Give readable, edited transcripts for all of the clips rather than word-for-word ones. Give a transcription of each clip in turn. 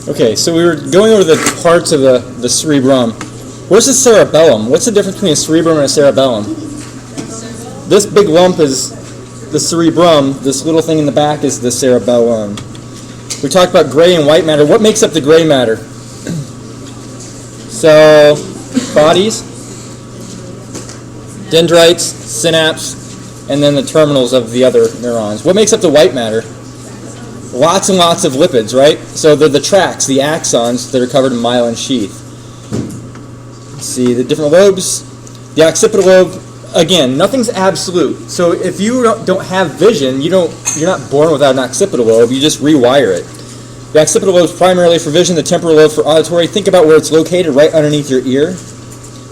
Okay, so we were going over the parts of the cerebrum. Where's the cerebellum? What's the difference between a cerebrum and a cerebellum? This big lump is the cerebrum. This little thing in the back is the cerebellum. We talked about gray and white matter. What makes up the gray matter? So, bodies, dendrites, synapse, and then the terminals of the other neurons. What makes up the white matter? Lots and lots of lipids, right? So they're the tracks, the axons that are covered in myelin sheath. Let's see, the different lobes. The occipital lobe, again, nothing's absolute. So if you don't have vision, you're not born without an occipital lobe, you just rewire it. The occipital lobe is primarily for vision, the temporal lobe for auditory. Think about where it's located, right underneath your ear.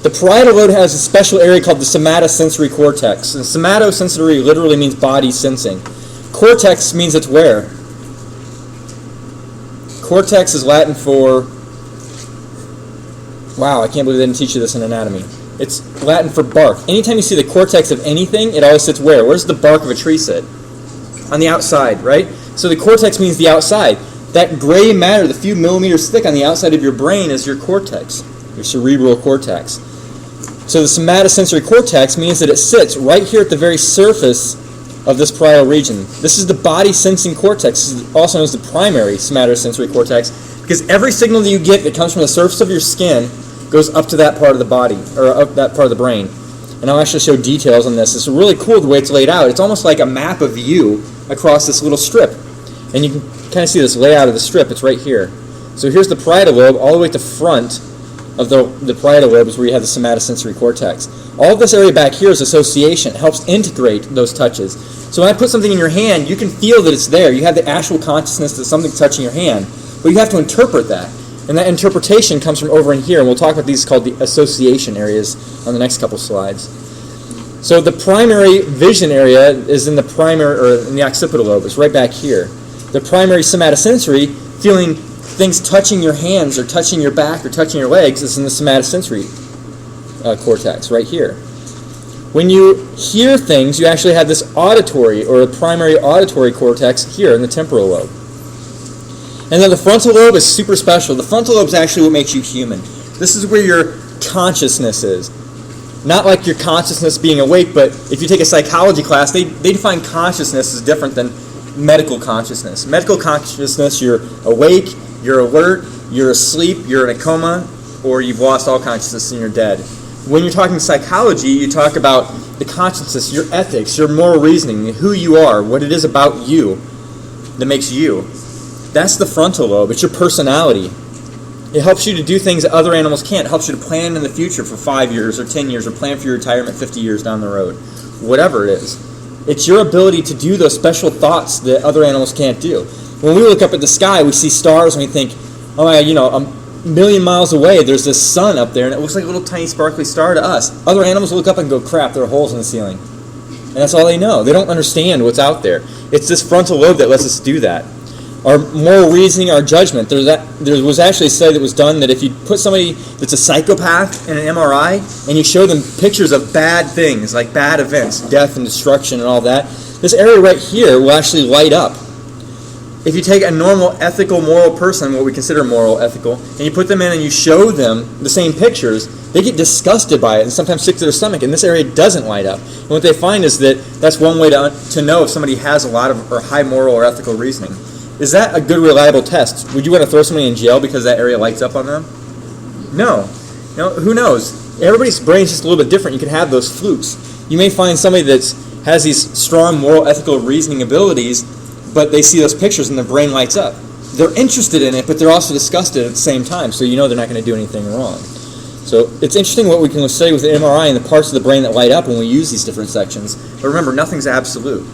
The parietal lobe has a special area called the somatosensory cortex. And somatosensory literally means body sensing. Cortex means it's where? Cortex is Latin for, wow, I can't believe they didn't teach you this in anatomy. It's Latin for bark. Anytime you see the cortex of anything, it always sits where? Where's the bark of a tree sit? On the outside, right? So the cortex means the outside. That gray matter, the few millimeters thick on the outside of your brain is your cortex, your cerebral cortex. So the somatosensory cortex means that it sits right here at the very surface of this parietal region. This is the body sensing cortex. This is also known as the primary somatosensory cortex, because every signal that you get that comes from the surface of your skin goes up to that part of the body, or up that part of the brain. And I'll actually show details on this. It's really cool the way it's laid out. It's almost like a map of you across this little strip. And you can kind of see this layout of the strip. It's right here. So here's the parietal lobe all the way to front of the parietal lobe is where you have the somatosensory cortex. All of this area back here is association. It helps integrate those touches. So when I put something in your hand, you can feel that it's there. You have the actual consciousness that something's touching your hand. But you have to interpret that. And that interpretation comes from over in here. And we'll talk about these called the association areas on the next couple slides. So the primary vision area is in the in the occipital lobe. It's right back here. The primary somatosensory, feeling things touching your hands or touching your back or touching your legs, is in the somatosensory cortex right here. When you hear things, you actually have this auditory or a primary auditory cortex here in the temporal lobe. And then the frontal lobe is super special. The frontal lobe is actually what makes you human. This is where your consciousness is. Not like your consciousness being awake, but if you take a psychology class, they define consciousness as different than medical consciousness. Medical consciousness, you're awake, you're alert, you're asleep, you're in a coma, or you've lost all consciousness and you're dead. When you're talking psychology, you talk about the consciousness, your ethics, your moral reasoning, who you are, what it is about you that makes you. That's the frontal lobe. It's your personality. It helps you to do things that other animals can't. It helps you to plan in the future for 5 years or 10 years or plan for your retirement 50 years down the road. Whatever it is. It's your ability to do those special thoughts that other animals can't do. When we look up at the sky, we see stars and we think, oh my God, a million miles away, there's this sun up there and it looks like a little tiny sparkly star to us. Other animals look up and go, crap, there are holes in the ceiling. And that's all they know. They don't understand what's out there. It's this frontal lobe that lets us do that. Our moral reasoning, our judgment. There was actually a study that was done that if you put somebody that's a psychopath in an MRI and you show them pictures of bad things, like bad events, death and destruction and all that, this area right here will actually light up. If you take a normal, ethical, moral person, what we consider moral, ethical, and you put them in and you show them the same pictures, they get disgusted by it and sometimes sick to their stomach, and this area doesn't light up. And what they find is that that's one way to know if somebody has a lot of or high moral or ethical reasoning. Is that a good, reliable test? Would you want to throw somebody in jail because that area lights up on them? No. Who knows? Everybody's brain is just a little bit different. You can have those flukes. You may find somebody that has these strong moral, ethical reasoning abilities, but they see those pictures and their brain lights up. They're interested in it, but they're also disgusted at the same time, so you know they're not going to do anything wrong. So it's interesting what we can study with the MRI and the parts of the brain that light up when we use these different sections. But remember, nothing's absolute.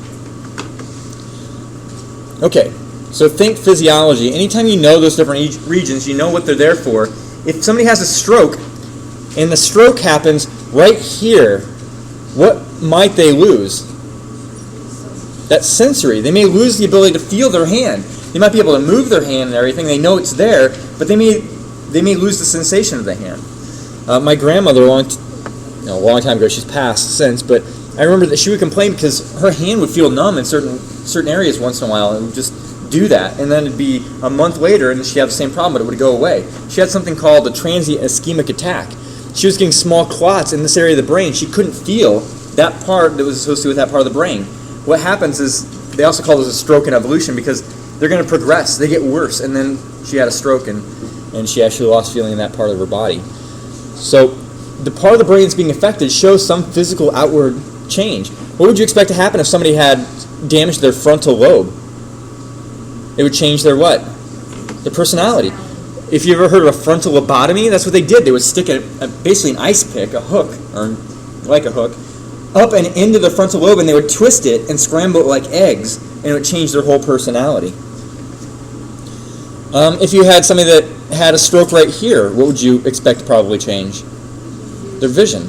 Okay. So think physiology. Anytime you know those different regions, you know what they're there for. If somebody has a stroke, and the stroke happens right here, what might they lose? That's sensory. They may lose the ability to feel their hand. They might be able to move their hand and everything. They know it's there, but they may lose the sensation of the hand. My grandmother, a long time ago, she's passed since, but I remember that she would complain because her hand would feel numb in certain areas once in a while, and it would just do that, and then it'd be a month later and she'd have the same problem, but it would go away. She had something called a transient ischemic attack. She was getting small clots in this area of the brain. She couldn't feel that part that was associated with that part of the brain. What happens is, they also call this a stroke in evolution because they're going to progress. They get worse, and then she had a stroke, and she actually lost feeling in that part of her body. So the part of the brain that's being affected shows some physical outward change. What would you expect to happen if somebody had damage to their frontal lobe? It would change their what? Their personality. If you ever heard of a frontal lobotomy, that's what they did. They would stick basically an ice pick, a hook, or like a hook, up and into the frontal lobe, and they would twist it and scramble it like eggs, and it would change their whole personality. If you had somebody that had a stroke right here, what would you expect to probably change? Their vision.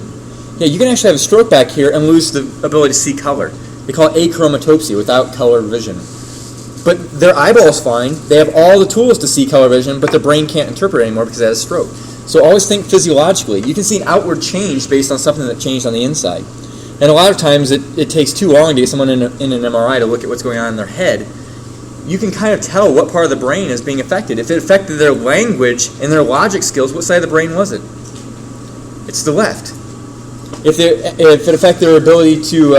Yeah, you can actually have a stroke back here and lose the ability to see color. They call it achromatopsia, without color vision. But their eyeball's fine. They have all the tools to see color vision, but their brain can't interpret it anymore because they had a stroke. So always think physiologically. You can see an outward change based on something that changed on the inside. And a lot of times it takes too long to get someone in an MRI to look at what's going on in their head. You can kind of tell what part of the brain is being affected. If it affected their language and their logic skills, what side of the brain was it? It's the left. If it affected their ability to,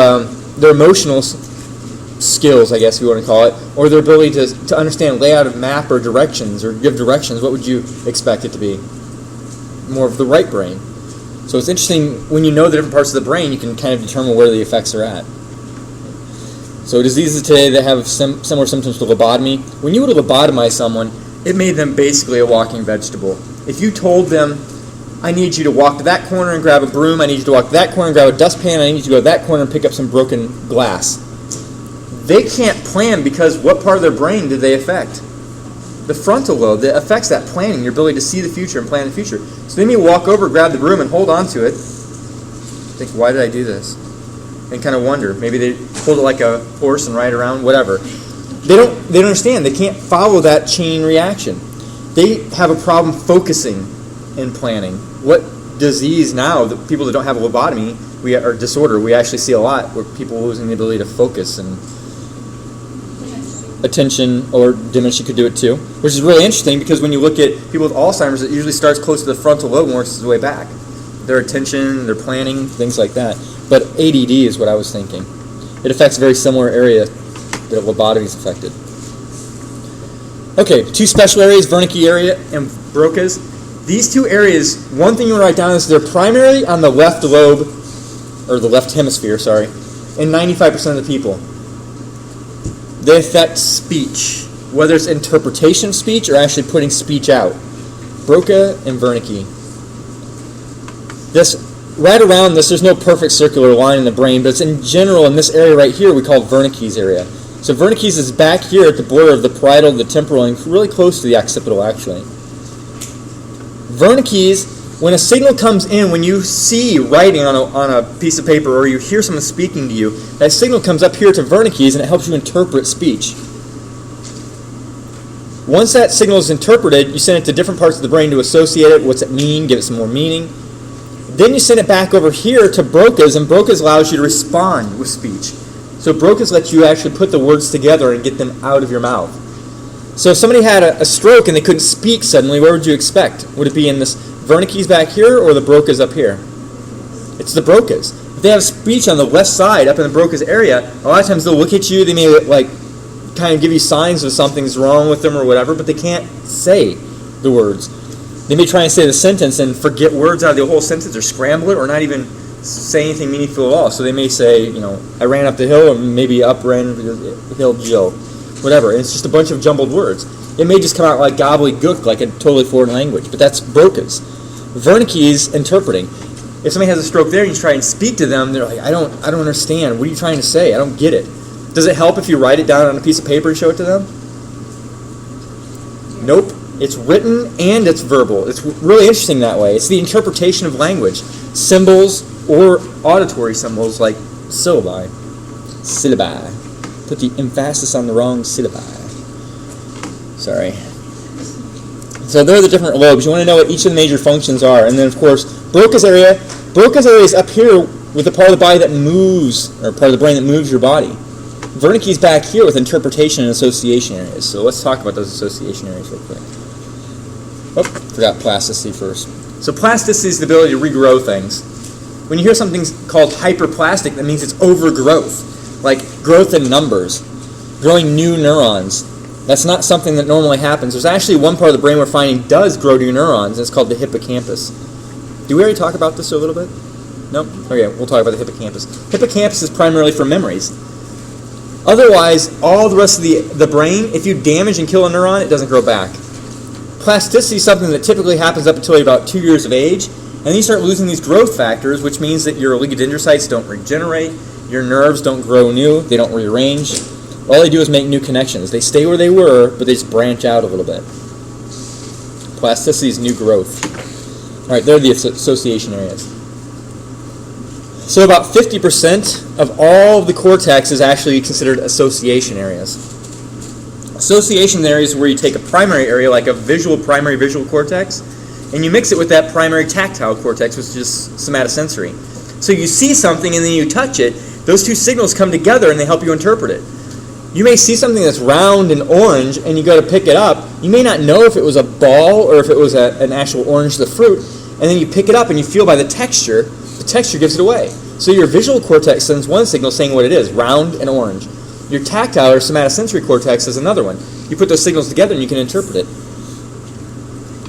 their emotional skills, I guess we want to call it, or their ability to understand layout of map or directions or give directions, what would you expect it to be? More of the right brain. So it's interesting, when you know the different parts of the brain, you can kind of determine where the effects are at. So diseases today that have similar symptoms to lobotomy, when you would lobotomize someone, it made them basically a walking vegetable. If you told them, I need you to walk to that corner and grab a broom, I need you to walk to that corner and grab a dustpan, I need you to go to that corner and pick up some broken glass, they can't plan because what part of their brain did they affect? The frontal lobe that affects that planning, your ability to see the future and plan the future. So they may walk over, grab the broom, and hold on to it. Think, why did I do this? And kind of wonder. Maybe they hold it like a horse and ride around, whatever. They don't understand. They can't follow that chain reaction. They have a problem focusing and planning. What disease now, the people that don't have a lobotomy or disorder, we actually see a lot where people losing the ability to focus, and attention or dementia could do it too, which is really interesting because when you look at people with Alzheimer's, it usually starts close to the frontal lobe and works its way back. Their attention, their planning, things like that. But ADD is what I was thinking. It affects a very similar area that a lobotomy is affected. Okay, two special areas, Wernicke area and Broca's. These two areas, one thing you want to write down is they're primarily on the left lobe, or the left hemisphere, sorry, in 95% of the people. They affect speech, whether it's interpretation of speech or actually putting speech out. Broca and Wernicke. Right around this, there's no perfect circular line in the brain, but it's in general in this area right here we call Wernicke's area. So Wernicke's is back here at the border of the parietal, the temporal, and really close to the occipital actually. Wernicke's, when a signal comes in, when you see writing on a piece of paper or you hear someone speaking to you, that signal comes up here to Wernicke's and it helps you interpret speech. Once that signal is interpreted, you send it to different parts of the brain to associate it, what's it mean, give it some more meaning. Then you send it back over here to Broca's, and Broca's allows you to respond with speech. So Broca's lets you actually put the words together and get them out of your mouth. So if somebody had a stroke and they couldn't speak suddenly, where would you expect? Would it be in this Wernicke's back here or the Broca's up here? It's the Broca's. If they have speech on the left side, up in the Broca's area, a lot of times they'll look at you, they may kind of give you signs of something's wrong with them or whatever, but they can't say the words. They may try and say the sentence and forget words out of the whole sentence or scramble it or not even say anything meaningful at all. So they may say, I ran up the hill, or maybe up ran the hill Jill, whatever. And it's just a bunch of jumbled words. It may just come out like gobbledygook, like a totally foreign language, but that's Broca's. Wernicke's interpreting. If somebody has a stroke there and you try and speak to them, they're like, I don't understand. What are you trying to say? I don't get it. Does it help if you write it down on a piece of paper and show it to them? Nope. It's written and it's verbal. It's really interesting that way. It's the interpretation of language. Symbols or auditory symbols like syllabi. Syllabi. Put the emphasis on the wrong syllabi. Sorry. So there are the different lobes. You want to know what each of the major functions are. And then, of course, Broca's area. Broca's area is up here with the part of the body that moves, or part of the brain that moves your body. Wernicke's back here with interpretation and association areas. So let's talk about those association areas real quick. Oh, forgot plasticity first. So plasticity is the ability to regrow things. When you hear something called hyperplastic, that means it's overgrowth, like growth in numbers, growing new neurons. That's not something that normally happens. There's actually one part of the brain we're finding does grow new neurons, and it's called the hippocampus. Did we already talk about this a little bit? No? Okay, we'll talk about the hippocampus. Hippocampus is primarily for memories. Otherwise, all the rest of the brain, if you damage and kill a neuron, it doesn't grow back. Plasticity is something that typically happens up until you're about 2 years of age, and then you start losing these growth factors, which means that your oligodendrocytes don't regenerate, your nerves don't grow new, they don't rearrange. All they do is make new connections. They stay where they were, but they just branch out a little bit. Plasticity is new growth. All right, there are the association areas. So about 50% of all of the cortex is actually considered association areas. Association areas are where you take a primary area, like a primary visual cortex, and you mix it with that primary tactile cortex, which is somatosensory. So you see something and then you touch it, those two signals come together and they help you interpret it. You may see something that's round and orange and you go to pick it up. You may not know if it was a ball or if it was an actual orange, the fruit, and then you pick it up and you feel by the texture gives it away. So your visual cortex sends one signal saying what it is, round and orange. Your tactile or somatosensory cortex is another one. You put those signals together and you can interpret it.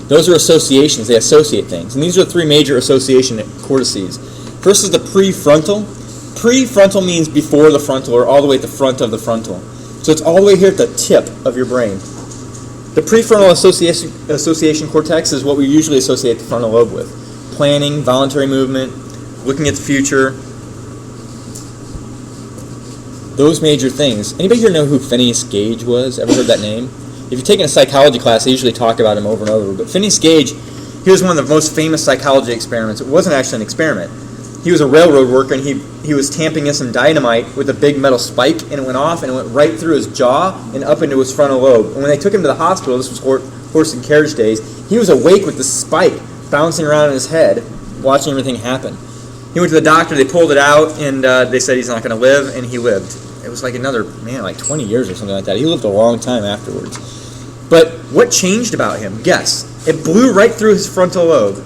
Those are associations. They associate things. And these are the three major association cortices. First is the prefrontal. Prefrontal means before the frontal or all the way at the front of the frontal. So it's all the way here at the tip of your brain. The prefrontal association cortex is what we usually associate the frontal lobe with. Planning, voluntary movement, looking at the future. Those major things. Anybody here know who Phineas Gage was? Ever heard that name? If you're taking a psychology class, they usually talk about him over and over. But Phineas Gage, he was one of the most famous psychology experiments. It wasn't actually an experiment. He was a railroad worker, and he was tamping in some dynamite with a big metal spike, and it went off, and it went right through his jaw and up into his frontal lobe. And when they took him to the hospital, this was horse and carriage days, he was awake with the spike bouncing around in his head, watching everything happen. He went to the doctor, they pulled it out, and they said he's not going to live, and he lived. It was like like 20 years or something like that. He lived a long time afterwards. But what changed about him? Guess. It blew right through his frontal lobe.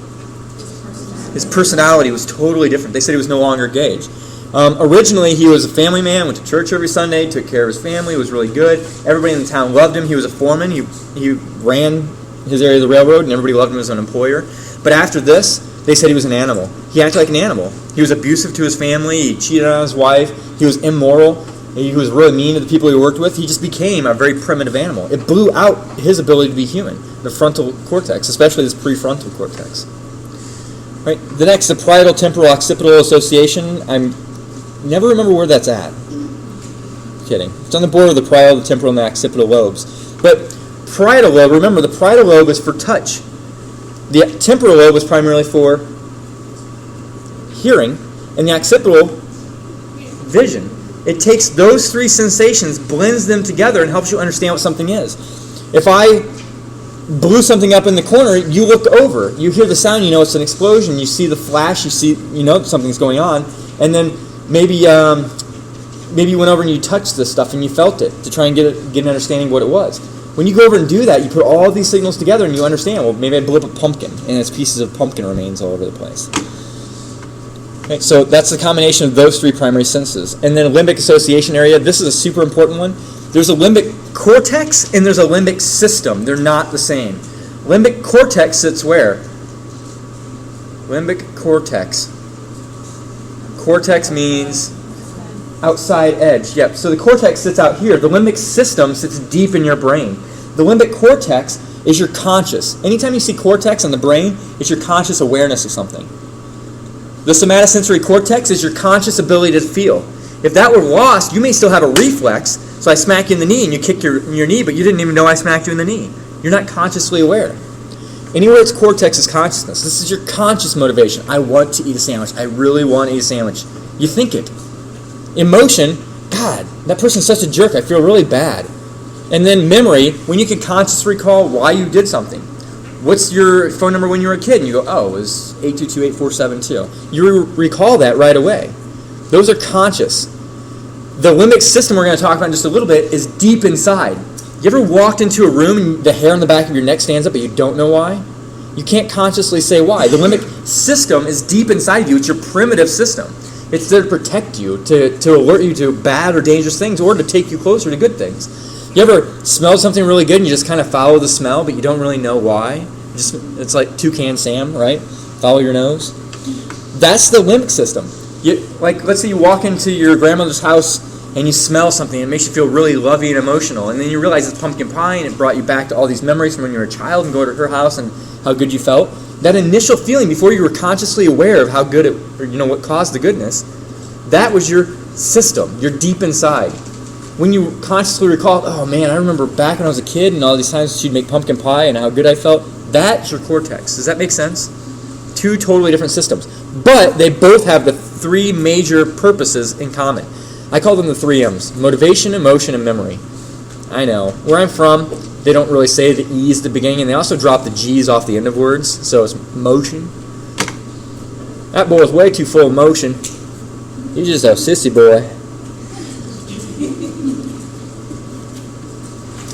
His personality was totally different. They said he was no longer Gage. Originally, he was a family man, went to church every Sunday, took care of his family, was really good. Everybody in the town loved him. He was a foreman. He ran his area of the railroad, and everybody loved him as an employer. But after this, they said he was an animal. He acted like an animal. He was abusive to his family. He cheated on his wife. He was immoral. He was really mean to the people he worked with. He just became a very primitive animal. It blew out his ability to be human, the frontal cortex, especially this prefrontal cortex. Right. The next, the parietal temporal occipital association. I never remember where that's at. Kidding. It's on the border of the parietal, the temporal, and the occipital lobes. But parietal lobe, remember, the parietal lobe is for touch. The temporal lobe is primarily for hearing, and the occipital, vision. It takes those three sensations, blends them together, and helps you understand what something is. If I blew something up in the corner, you look over. You hear the sound, you know it's an explosion. You see the flash, you know something's going on. And then maybe you went over and you touched this stuff and you felt it to try and get an understanding of what it was. When you go over and do that, you put all these signals together and you understand, well, maybe I blew up a pumpkin and it's pieces of pumpkin remains all over the place. Okay, so that's the combination of those three primary senses. And then limbic association area, this is a super important one. There's a limbic cortex and there's a limbic system. They're not the same. Limbic cortex sits where? Limbic cortex. Cortex means outside edge. Yep, so the cortex sits out here. The limbic system sits deep in your brain. The limbic cortex is your conscious. Anytime you see cortex in the brain, it's your conscious awareness of something. The somatosensory cortex is your conscious ability to feel. If that were lost, you may still have a reflex. So I smack you in the knee and you kick your knee, but you didn't even know I smacked you in the knee. You're not consciously aware. Anywhere it's cortex is consciousness. This is your conscious motivation. I want to eat a sandwich. I really want to eat a sandwich. You think it. Emotion, God, that person's such a jerk. I feel really bad. And then memory, when you can consciously recall why you did something. What's your phone number when you were a kid? And you go, oh, it was 822-8472. You recall that right away. Those are conscious. The limbic system we're going to talk about in just a little bit is deep inside. You ever walked into a room and the hair on the back of your neck stands up, but you don't know why? You can't consciously say why. The limbic system is deep inside you. It's your primitive system. It's there to protect you, to alert you to bad or dangerous things, or to take you closer to good things. You ever smelled something really good and you just kind of follow the smell, but you don't really know why? It's like Toucan Sam, right? Follow your nose. That's the limbic system. Let's say you walk into your grandmother's house and you smell something and it makes you feel really lovey and emotional, and then you realize it's pumpkin pie and it brought you back to all these memories from when you were a child and go to her house and how good you felt. That initial feeling before you were consciously aware of how good it, or what caused the goodness, that was your system. You're deep inside. When you consciously recall, oh man, I remember back when I was a kid and all these times she'd make pumpkin pie and how good I felt, that's your cortex. Does that make sense? Two totally different systems. But they both have the three major purposes in common. I call them the 3 M's: motivation, emotion, and memory. I know. Where I'm from, they don't really say the E's at the beginning, and they also drop the G's off the end of words, so it's motion. That boy is way too full of motion. He's just a sissy boy.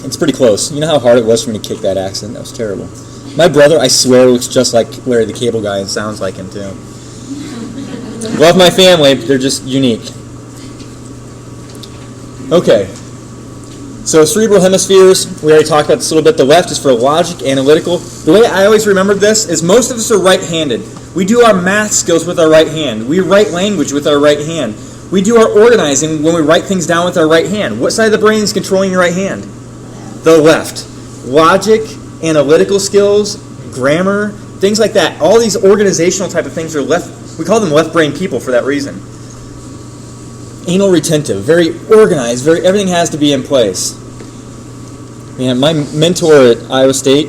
It's pretty close. You know how hard it was for me to kick that accent? That was terrible. My brother, I swear, looks just like Larry the Cable Guy and sounds like him, too. Love my family. They're just unique. Okay. So cerebral hemispheres, we already talked about this a little bit. The left is for logic, analytical. The way I always remember this is most of us are right-handed. We do our math skills with our right hand. We write language with our right hand. We do our organizing when we write things down with our right hand. What side of the brain is controlling your right hand? The left. Logic, analytical skills, grammar, things like that. All these organizational type of things are left. We call them left brain people for that reason. Anal retentive, very organized, everything has to be in place. Man, my mentor at Iowa State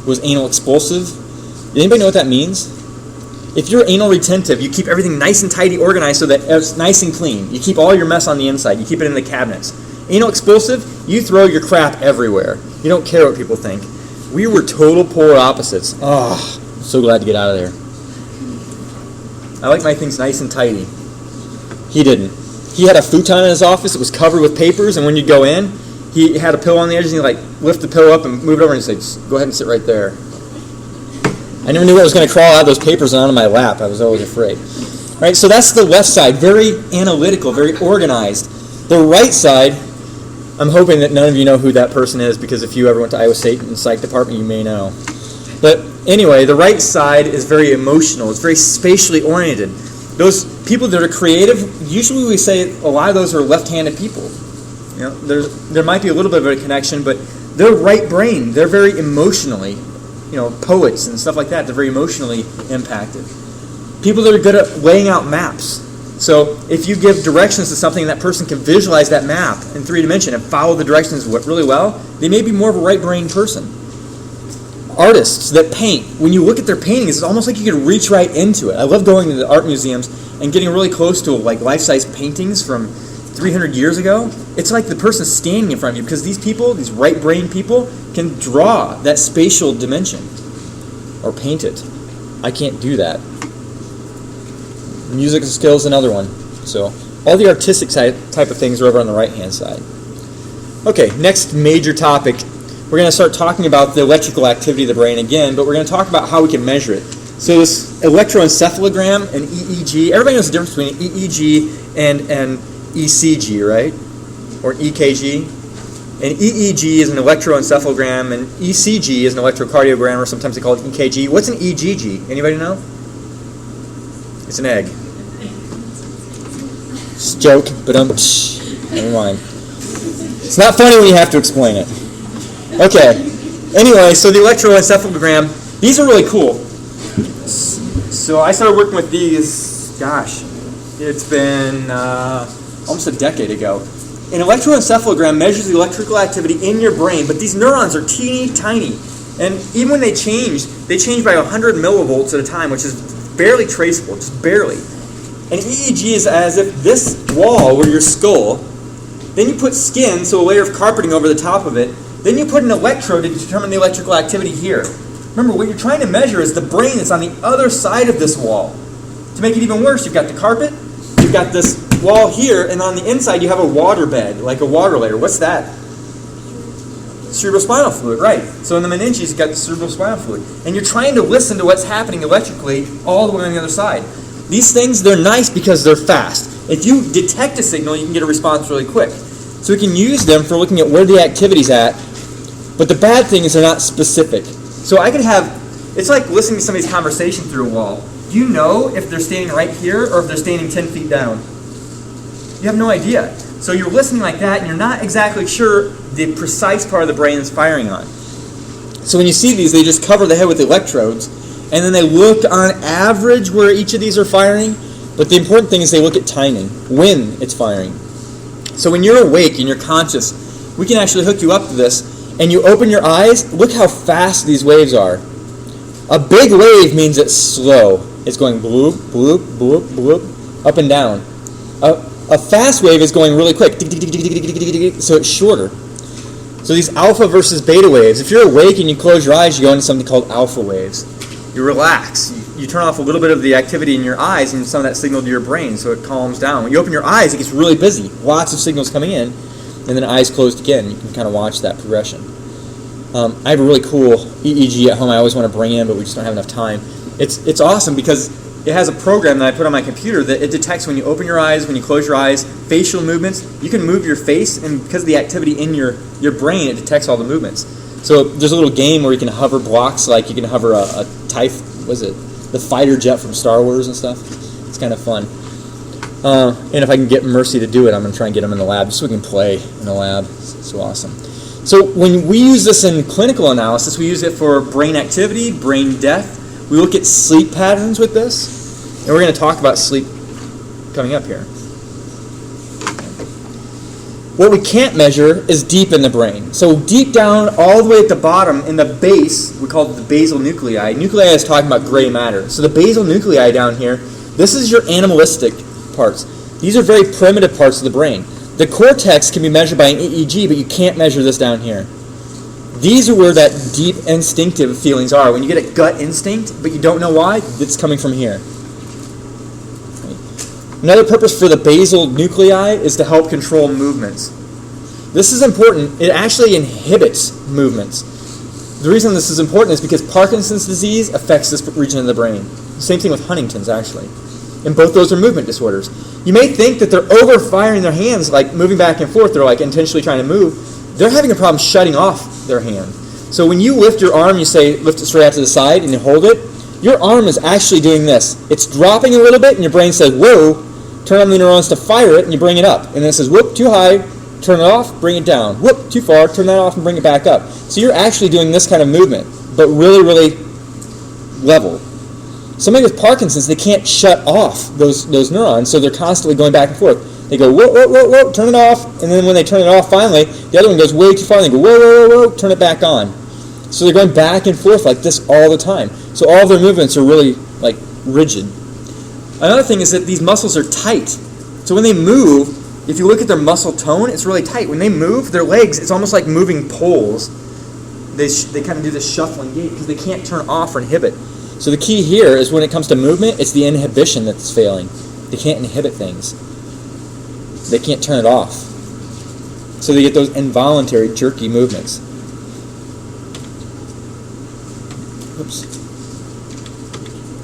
was anal expulsive. Does anybody know what that means? If you're anal retentive, you keep everything nice and tidy, organized so that it's nice and clean. You keep all your mess on the inside. You keep it in the cabinets. Anal expulsive, you throw your crap everywhere. You don't care what people think. We were total polar opposites. Oh, I'm so glad to get out of there. I like my things nice and tidy. He didn't. He had a futon in his office. It was covered with papers, and when you go in, he had a pillow on the edge, and he'd lift the pillow up and move it over and say, go ahead and sit right there. I never knew what was going to crawl out of those papers and onto my lap. I was always afraid. Right, so that's the left side, very analytical, very organized. The right side, I'm hoping that none of you know who that person is, because if you ever went to Iowa State in the psych department, you may know. But anyway, the right side is very emotional. It's very spatially oriented. Those people that are creative, usually we say a lot of those are left-handed people. There might be a little bit of a connection, but they're right brain. They're very emotionally, poets and stuff like that. They're very emotionally impacted. People that are good at laying out maps. So if you give directions to something, that person can visualize that map in 3 dimension and follow the directions really well, they may be more of a right brain person. Artists that paint, when you look at their paintings, it's almost like you can reach right into it. I love going to the art museums and getting really close to life-size paintings from 300 years ago. It's like the person standing in front of you, because these people, these right-brain people, can draw that spatial dimension or paint it. I can't do that. Music skills, another one. So all the artistic type of things are over on the right-hand side. Okay, next major topic. We're going to start talking about the electrical activity of the brain again, but we're going to talk about how we can measure it. So this electroencephalogram and EEG, everybody knows the difference between EEG and ECG, right? Or EKG. And EEG is an electroencephalogram, and ECG is an electrocardiogram, or sometimes they call it EKG. What's an EGG? Anybody know? It's an egg. It's a joke, but never mind. It's not funny when you have to explain it. Okay. Anyway, so the electroencephalogram, these are really cool. So I started working with these, it's been almost a decade ago. An electroencephalogram measures the electrical activity in your brain, but these neurons are teeny tiny. And even when they change by 100 millivolts at a time, which is barely traceable, just barely. And EEG is as if this wall were your skull, then you put skin, so a layer of carpeting over the top of it, then you put an electrode to determine the electrical activity here. Remember, what you're trying to measure is the brain that's on the other side of this wall. To make it even worse, you've got the carpet, you've got this wall here, and on the inside you have a water bed, like a water layer. What's that? Cerebrospinal fluid, right. So in the meninges, you've got the cerebrospinal fluid. And you're trying to listen to what's happening electrically all the way on the other side. These things, they're nice because they're fast. If you detect a signal, you can get a response really quick. So we can use them for looking at where the activity's at. But the bad thing is they're not specific. So I could have, it's like listening to somebody's conversation through a wall. Do you know if they're standing right here or if they're standing 10 feet down? You have no idea. So you're listening like that, and you're not exactly sure the precise part of the brain is firing on. So when you see these, they just cover the head with electrodes, and then they look on average where each of these are firing. But the important thing is they look at timing, when it's firing. So when you're awake and you're conscious, we can actually hook you up to this, and you open your eyes, look how fast these waves are. A big wave means it's slow. It's going bloop, bloop, bloop, bloop, up and down. A fast wave is going really quick, so it's shorter. So these alpha versus beta waves, if you're awake and you close your eyes, you go into something called alpha waves. You relax. You turn off a little bit of the activity in your eyes and some of that signal to your brain, so it calms down. When you open your eyes, it gets really busy. Lots of signals coming in, and then eyes closed again. You can kind of watch that progression. I have a really cool EEG at home I always want to bring in, but we just don't have enough time. It's awesome because it has a program that I put on my computer that it detects when you open your eyes, when you close your eyes, facial movements. You can move your face, and because of the activity in your brain, it detects all the movements. So there's a little game where you can hover blocks, like you can hover a TIE, the fighter jet from Star Wars and stuff. It's kind of fun. And if I can get Mercy to do it, I'm going to try and get him in the lab just so we can play in the lab. It's so awesome. So when we use this in clinical analysis, we use it for brain activity, brain death. We look at sleep patterns with this, and we're going to talk about sleep coming up here. What we can't measure is deep in the brain. So deep down, all the way at the bottom, in the base, we call it the basal nuclei. Nuclei is talking about gray matter. So the basal nuclei down here, this is your animalistic parts. These are very primitive parts of the brain. The cortex can be measured by an EEG, but you can't measure this down here. These are where that deep instinctive feelings are. When you get a gut instinct, but you don't know why, it's coming from here. Another purpose for the basal nuclei is to help control movements. This is important. It actually inhibits movements. The reason this is important is because Parkinson's disease affects this region of the brain. Same thing with Huntington's, actually. And both those are movement disorders. You may think that they're over-firing their hands, like moving back and forth. They're like intentionally trying to move. They're having a problem shutting off their hand. So when you lift your arm, you say, lift it straight out to the side, and you hold it, your arm is actually doing this. It's dropping a little bit, and your brain says, whoa, turn on the neurons to fire it, and you bring it up. And then it says, whoop, too high, turn it off, bring it down. Whoop, too far, turn that off, and bring it back up. So you're actually doing this kind of movement, but really, really level. Somebody with Parkinson's, they can't shut off those neurons, so they're constantly going back and forth. They go, whoa, whoa, whoa, whoa, turn it off, and then when they turn it off finally, the other one goes way too far, and they go, whoa, whoa, whoa, whoa, turn it back on. So they're going back and forth like this all the time. So all of their movements are really, like, rigid. Another thing is that these muscles are tight. So when they move, if you look at their muscle tone, it's really tight. When they move, their legs, it's almost like moving poles. They kind of do this shuffling gait because they can't turn off or inhibit. So the key here is when it comes to movement, it's the inhibition that's failing. They can't inhibit things. They can't turn it off. So they get those involuntary, jerky movements. Oops.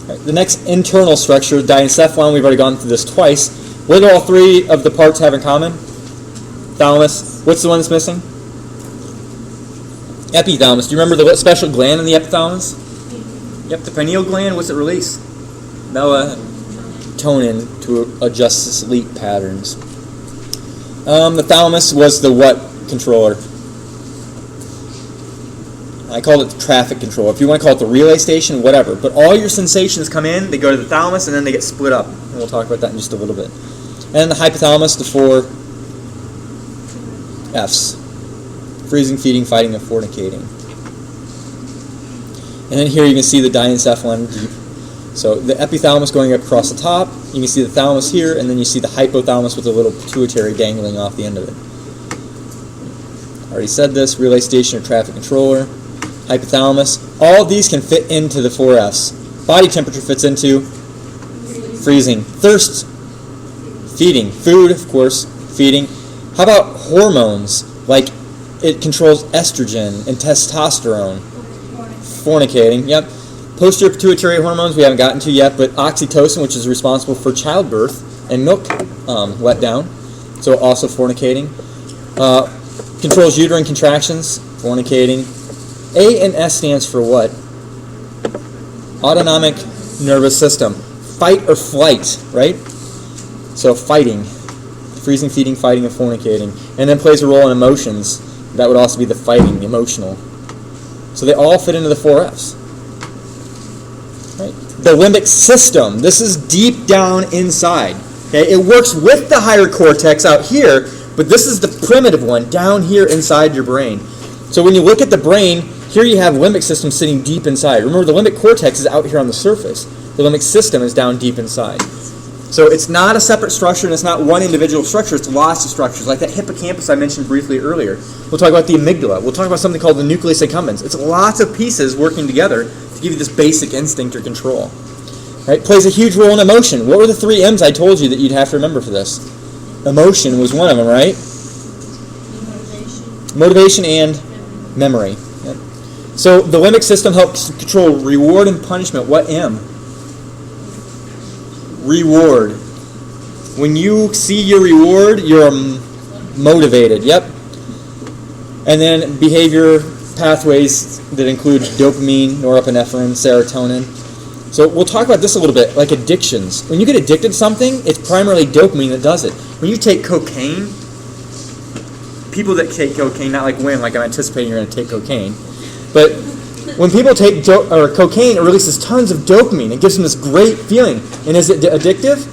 Right, the next internal structure, diencephalon, we've already gone through this twice. What do all three of the parts have in common? Thalamus. What's the one that's missing? Epithalamus. Do you remember the special gland in the epithalamus? Yep, the pineal gland. What's it release? Melatonin to adjust the sleep patterns. The thalamus was the what controller? I call it the traffic controller. If you want to call it the relay station, whatever. But all your sensations come in, they go to the thalamus, and then they get split up. And we'll talk about that in just a little bit. And then the hypothalamus, the 4 F's. Freezing, feeding, fighting, and fornicating. And then here you can see the diencephalon deep. So the epithalamus going up across the top, you can see the thalamus here, and then you see the hypothalamus with a little pituitary dangling off the end of it. Already said this, relay station or traffic controller, hypothalamus. All of these can fit into the 4 F's. Body temperature fits into freezing. Thirst Feeding. Food, of course, feeding. How about hormones? Like it controls estrogen and testosterone. Fornicating, yep. Posterior pituitary hormones we haven't gotten to yet, but oxytocin, which is responsible for childbirth and milk letdown, so also fornicating. Controls uterine contractions, fornicating. A and S stands for what? Autonomic nervous system. Fight or flight, right? So fighting, freezing, feeding, fighting, and fornicating. And then plays a role in emotions. That would also be the fighting, the emotional. So they all fit into the 4 Fs. Right? The limbic system. This is deep down inside. Okay? It works with the higher cortex out here, but this is the primitive one down here inside your brain. So when you look at the brain, here you have limbic system sitting deep inside. Remember, the limbic cortex is out here on the surface. The limbic system is down deep inside. So it's not a separate structure, and it's not one individual structure. It's lots of structures, like that hippocampus I mentioned briefly earlier. We'll talk about the amygdala. We'll talk about something called the nucleus accumbens. It's lots of pieces working together to give you this basic instinct or control. Right? Plays a huge role in emotion. What were the 3 M's I told you that you'd have to remember for this? Emotion was one of them, right? Motivation and memory. Yep. So the limbic system helps control reward and punishment. What M? Reward. When you see your reward, you're motivated. Yep. And then behavior pathways that include dopamine, norepinephrine, serotonin. So we'll talk about this a little bit, like addictions. When you get addicted to something, it's primarily dopamine that does it. When you take cocaine, people that take cocaine, not like Wim, like I'm anticipating you're going to take cocaine, but when people take cocaine, it releases tons of dopamine. It gives them this great feeling. And is it addictive?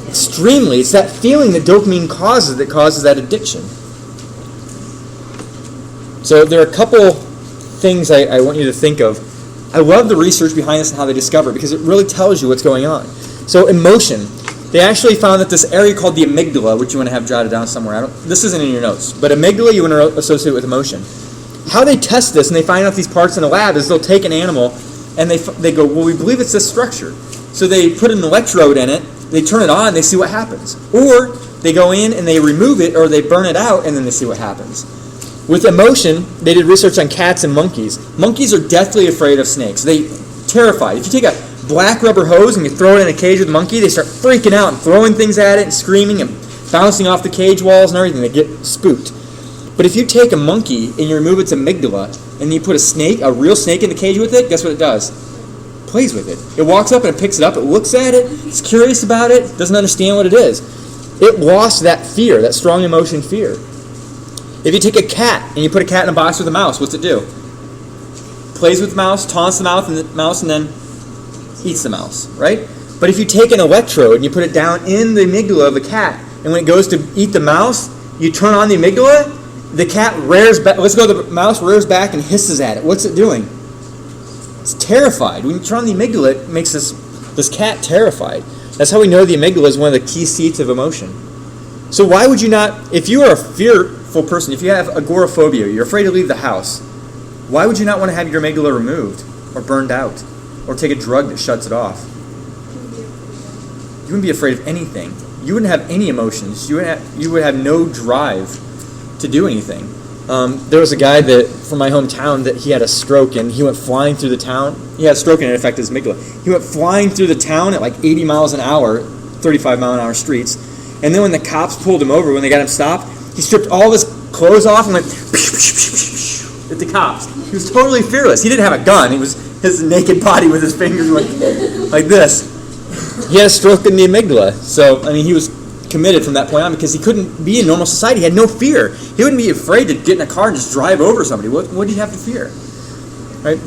Extremely. It's that feeling that dopamine causes that causes that addiction. So there are a couple things I want you to think of. I love the research behind this and how they discover it, because it really tells you what's going on. So emotion. They actually found that this area called the amygdala, which you want to have jotted down somewhere. This isn't in your notes, but amygdala you want to associate with emotion. How they test this and they find out these parts in a lab is they'll take an animal and they go, well, we believe it's this structure. So they put an electrode in it, they turn it on, they see what happens. Or they go in and they remove it or they burn it out and then they see what happens. With emotion, they did research on cats and monkeys. Monkeys are deathly afraid of snakes. They terrified. If you take a black rubber hose and you throw it in a cage with a monkey, they start freaking out and throwing things at it and screaming and bouncing off the cage walls and everything. They get spooked. But if you take a monkey and you remove its amygdala and you put a real snake in the cage with it, guess what it does? It plays with it. It walks up and it picks it up, it looks at it, it's curious about it, doesn't understand what it is. It lost that fear, that strong emotion fear. If you take a cat and you put a cat in a box with a mouse, what's it do? Plays with the mouse, taunts the mouse, and then eats the mouse, right? But if you take an electrode and you put it down in the amygdala of the cat, and when it goes to eat the mouse, you turn on the amygdala, the cat rears back. Let's go. The mouse rears back and hisses at it. What's it doing? It's terrified. When you turn on the amygdala, it makes this cat terrified. That's how we know the amygdala is one of the key seats of emotion. So why would you not, if you are a fearful person, if you have agoraphobia, you're afraid to leave the house, why would you not want to have your amygdala removed or burned out or take a drug that shuts it off? You wouldn't be afraid of anything. You wouldn't have any emotions. You would have no drive to do anything. There was a guy from my hometown that he had a stroke and he went flying through the town. He had a stroke and it affected his amygdala. He went flying through the town at like 80 miles an hour, 35 mile an hour streets. And then when the cops pulled him over, when they got him stopped, he stripped all of his clothes off and went at the cops. He was totally fearless. He didn't have a gun. It was his naked body with his fingers like this. He had a stroke in the amygdala. So, I mean, he was committed from that point on because he couldn't be in normal society. He had no fear. He wouldn't be afraid to get in a car and just drive over somebody. What do you have to fear? Right?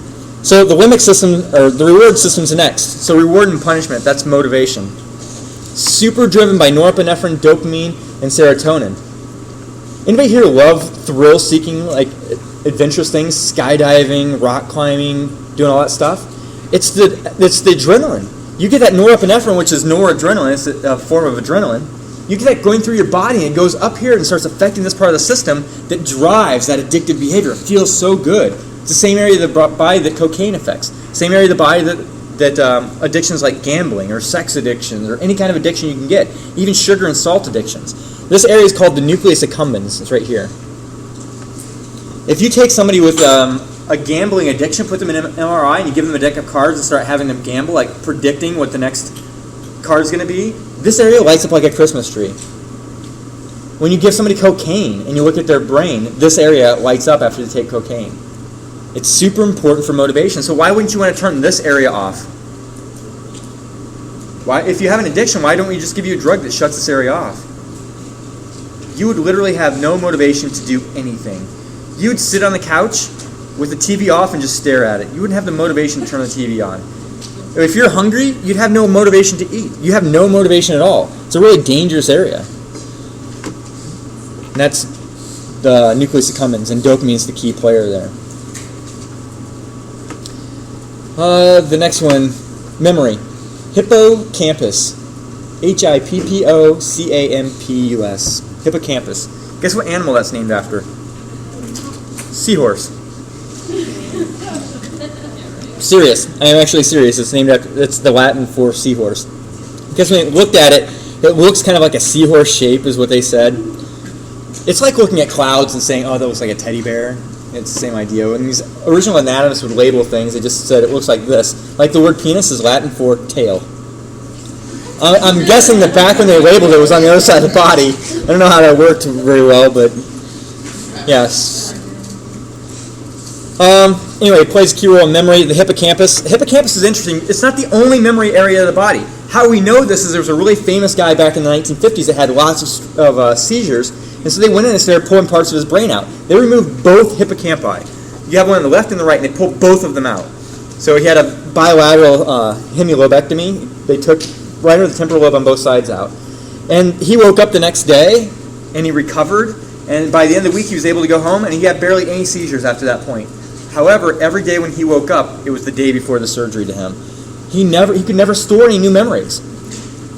So the limbic system, or the reward system's next. So reward and punishment, that's motivation. Super driven by norepinephrine, dopamine, and serotonin. Anybody here love thrill-seeking, like adventurous things, skydiving, rock climbing, doing all that stuff? It's the adrenaline. You get that norepinephrine, which is noradrenaline. It's a form of adrenaline. You get that going through your body and it goes up here and starts affecting this part of the system that drives that addictive behavior. It feels so good. It's the same area of the body that cocaine affects. Same area of the body that addictions like gambling or sex addictions or any kind of addiction you can get, even sugar and salt addictions. This area is called the nucleus accumbens. It's right here. If you take somebody with a gambling addiction, put them in an MRI, and you give them a deck of cards and start having them gamble, like predicting what the next card is going to be, this area lights up like a Christmas tree. When you give somebody cocaine and you look at their brain, this area lights up after they take cocaine. It's super important for motivation. So why wouldn't you want to turn this area off? Why, if you have an addiction, why don't we just give you a drug that shuts this area off? You would literally have no motivation to do anything. You would sit on the couch with the TV off and just stare at it. You wouldn't have the motivation to turn the TV on. If you're hungry, you'd have no motivation to eat. You have no motivation at all. It's a really dangerous area. And that's the nucleus accumbens, and dopamine is the key player there. The next one, memory. Hippocampus. Hippocampus. Hippocampus. Guess what animal that's named after? Seahorse. Serious. I am actually serious. It's named after, it's the Latin for seahorse. Guess when I looked at it, it looks kind of like a seahorse shape is what they said. It's like looking at clouds and saying, oh, that looks like a teddy bear. It's the same idea. When these original anatomists would label things, they just said it looks like this. Like the word penis is Latin for tail. I'm guessing that back when they labeled it, it was on the other side of the body. I don't know how that worked very well, but yes. Anyway, it plays a key role in memory. The hippocampus. The hippocampus is interesting. It's not the only memory area of the body. How we know this is there was a really famous guy back in the 1950s that had lots of seizures, and so they went in and started pulling parts of his brain out. They removed both hippocampi. You have one on the left and the right, and they pulled both of them out. So he had a bilateral hemilobectomy. They took right over the temporal lobe on both sides out. And he woke up the next day, and he recovered, and by the end of the week he was able to go home, and he had barely any seizures after that point. However, every day when he woke up, it was the day before the surgery to him. He could never store any new memories.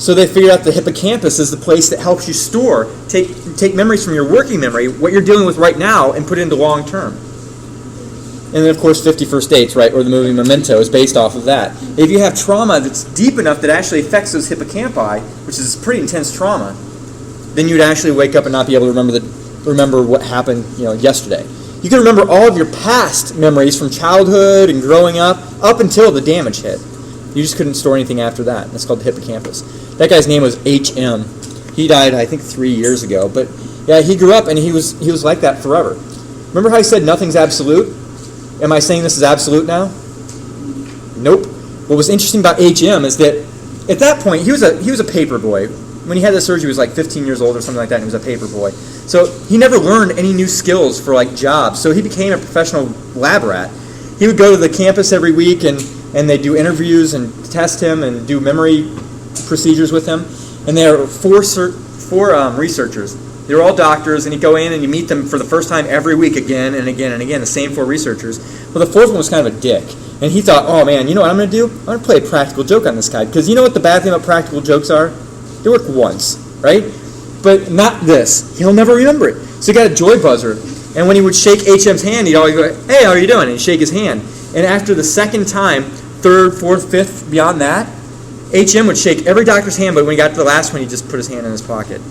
So they figured out the hippocampus is the place that helps you store, take memories from your working memory, what you're dealing with right now, and put it into long term. And then, of course, 50 First Dates, right, or the movie Memento is based off of that. If you have trauma that's deep enough that actually affects those hippocampi, which is pretty intense trauma, then you'd actually wake up and not be able to remember what happened, yesterday. You can remember all of your past memories from childhood and growing up until the damage hit. You just couldn't store anything after that. That's called the hippocampus. That guy's name was H.M. He died, I think, 3 years ago. But yeah, he grew up and he was like that forever. Remember how I said nothing's absolute? Am I saying this is absolute now? Nope. What was interesting about H.M. is that at that point he was a paper boy. When he had the surgery, he was like 15 years old or something like that, and he was a paper boy. So he never learned any new skills for like jobs. So he became a professional lab rat. He would go to the campus every week, and they'd do interviews and test him and do memory procedures with him. And there were four researchers. They were all doctors, and you go in and you meet them for the first time every week again and again and again, the same four researchers. Well, the fourth one was kind of a dick. And he thought, oh man, you know what I'm going to do? I'm going to play a practical joke on this guy. Because you know what the bad thing about practical jokes are? They work once, right? But not this. He'll never remember it. So he got a joy buzzer. And when he would shake HM's hand, he'd always go, hey, how are you doing? And he'd shake his hand. And after the second time, third, fourth, fifth, beyond that, HM would shake every doctor's hand, but when he got to the last one, he'd just put his hand in his pocket.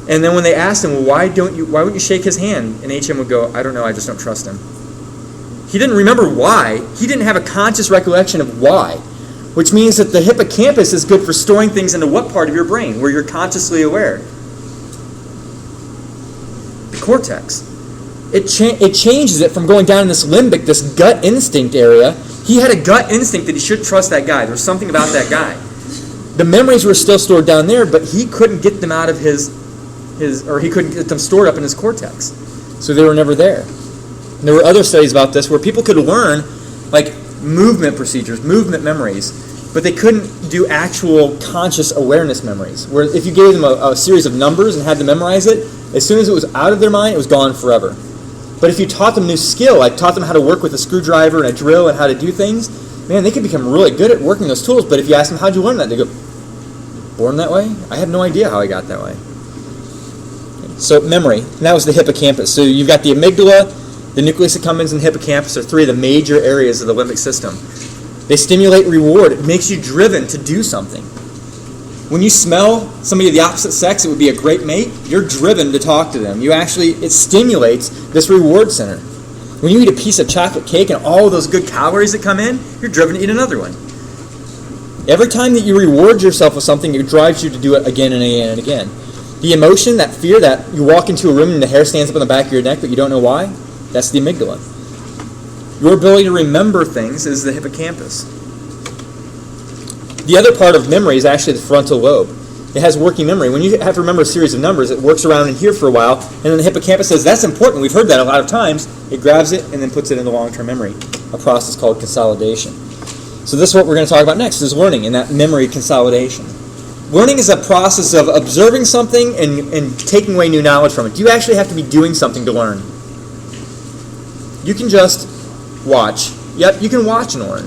And then when they asked him, well, why wouldn't you shake his hand? And HM would go, I don't know, I just don't trust him. He didn't remember why. He didn't have a conscious recollection of why, which means that the hippocampus is good for storing things into what part of your brain, where you're consciously aware? The cortex. It changes it from going down in this limbic, this gut instinct area. He had a gut instinct that he shouldn't trust that guy. There was something about that guy. The memories were still stored down there, but he couldn't get them out of he couldn't get them stored up in his cortex. So they were never there. And there were other studies about this where people could learn like movement procedures, movement memories, but they couldn't do actual conscious awareness memories. Where if you gave them a series of numbers and had them memorize it, as soon as it was out of their mind, it was gone forever. But if you taught them new skill, like taught them how to work with a screwdriver and a drill and how to do things, man, they could become really good at working those tools. But if you ask them, how'd you learn that? They go, born that way? I have no idea how I got that way. So memory, and that was the hippocampus. So you've got the amygdala, the nucleus accumbens, and the hippocampus are three of the major areas of the limbic system. They stimulate reward. It makes you driven to do something. When you smell somebody of the opposite sex, it would be a great mate, you're driven to talk to them. It stimulates this reward center. When you eat a piece of chocolate cake and all of those good calories that come in, you're driven to eat another one. Every time that you reward yourself with something, it drives you to do it again and again and again. The emotion, that fear that you walk into a room and the hair stands up on the back of your neck but you don't know why, that's the amygdala. Your ability to remember things is the hippocampus. The other part of memory is actually the frontal lobe. It has working memory. When you have to remember a series of numbers, it works around in here for a while, and then the hippocampus says, that's important, we've heard that a lot of times. It grabs it and then puts it into long-term memory, a process called consolidation. So this is what we're going to talk about next, is learning and that memory consolidation. Learning is a process of observing something and taking away new knowledge from it. You actually have to be doing something to learn. You can just watch. Yep, you can watch and learn.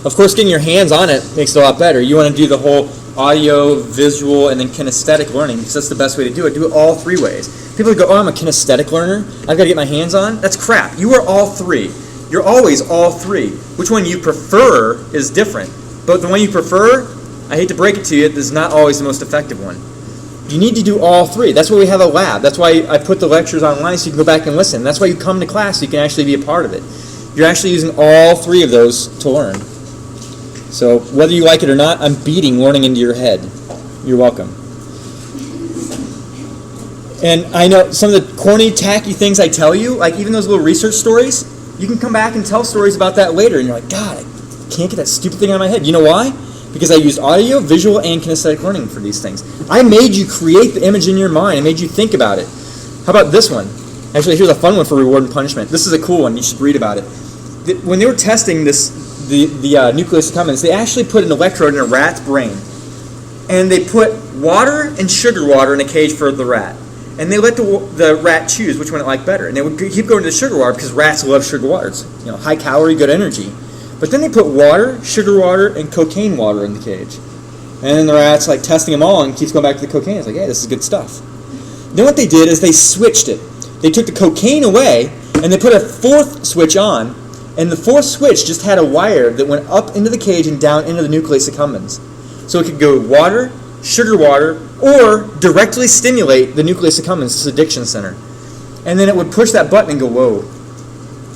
Of course, getting your hands on it makes it a lot better. You want to do the whole audio, visual, and then kinesthetic learning, because that's the best way to do it. Do it all three ways. People go, oh, I'm a kinesthetic learner. I've got to get my hands on. That's crap. You are all three. You're always all three. Which one you prefer is different. But the one you prefer, I hate to break it to you, is not always the most effective one. You need to do all three. That's why we have a lab. That's why I put the lectures online so you can go back and listen. That's why you come to class so you can actually be a part of it. You're actually using all three of those to learn. So whether you like it or not, I'm beating learning into your head. You're welcome. And I know some of the corny, tacky things I tell you, like even those little research stories, you can come back and tell stories about that later, and you're like, God, I can't get that stupid thing out of my head. You know why? Because I used audio, visual, and kinesthetic learning for these things. I made you create the image in your mind. I made you think about it. How about this one? Actually, here's a fun one for reward and punishment. This is a cool one. You should read about it. When they were testing the nucleus accumbens, they actually put an electrode in a rat's brain. And they put water and sugar water in a cage for the rat. And they let the rat choose which one it liked better. And they would keep going to the sugar water because rats love sugar water. It's high calorie, good energy. But then they put water, sugar water, and cocaine water in the cage. And then the rat's like testing them all and keeps going back to the cocaine. It's like, hey, this is good stuff. Then what they did is they switched it. They took the cocaine away and they put a fourth switch on. And the fourth switch just had a wire that went up into the cage and down into the nucleus accumbens. So it could go water, sugar water, or directly stimulate the nucleus accumbens, this addiction center. And then it would push that button and go, whoa.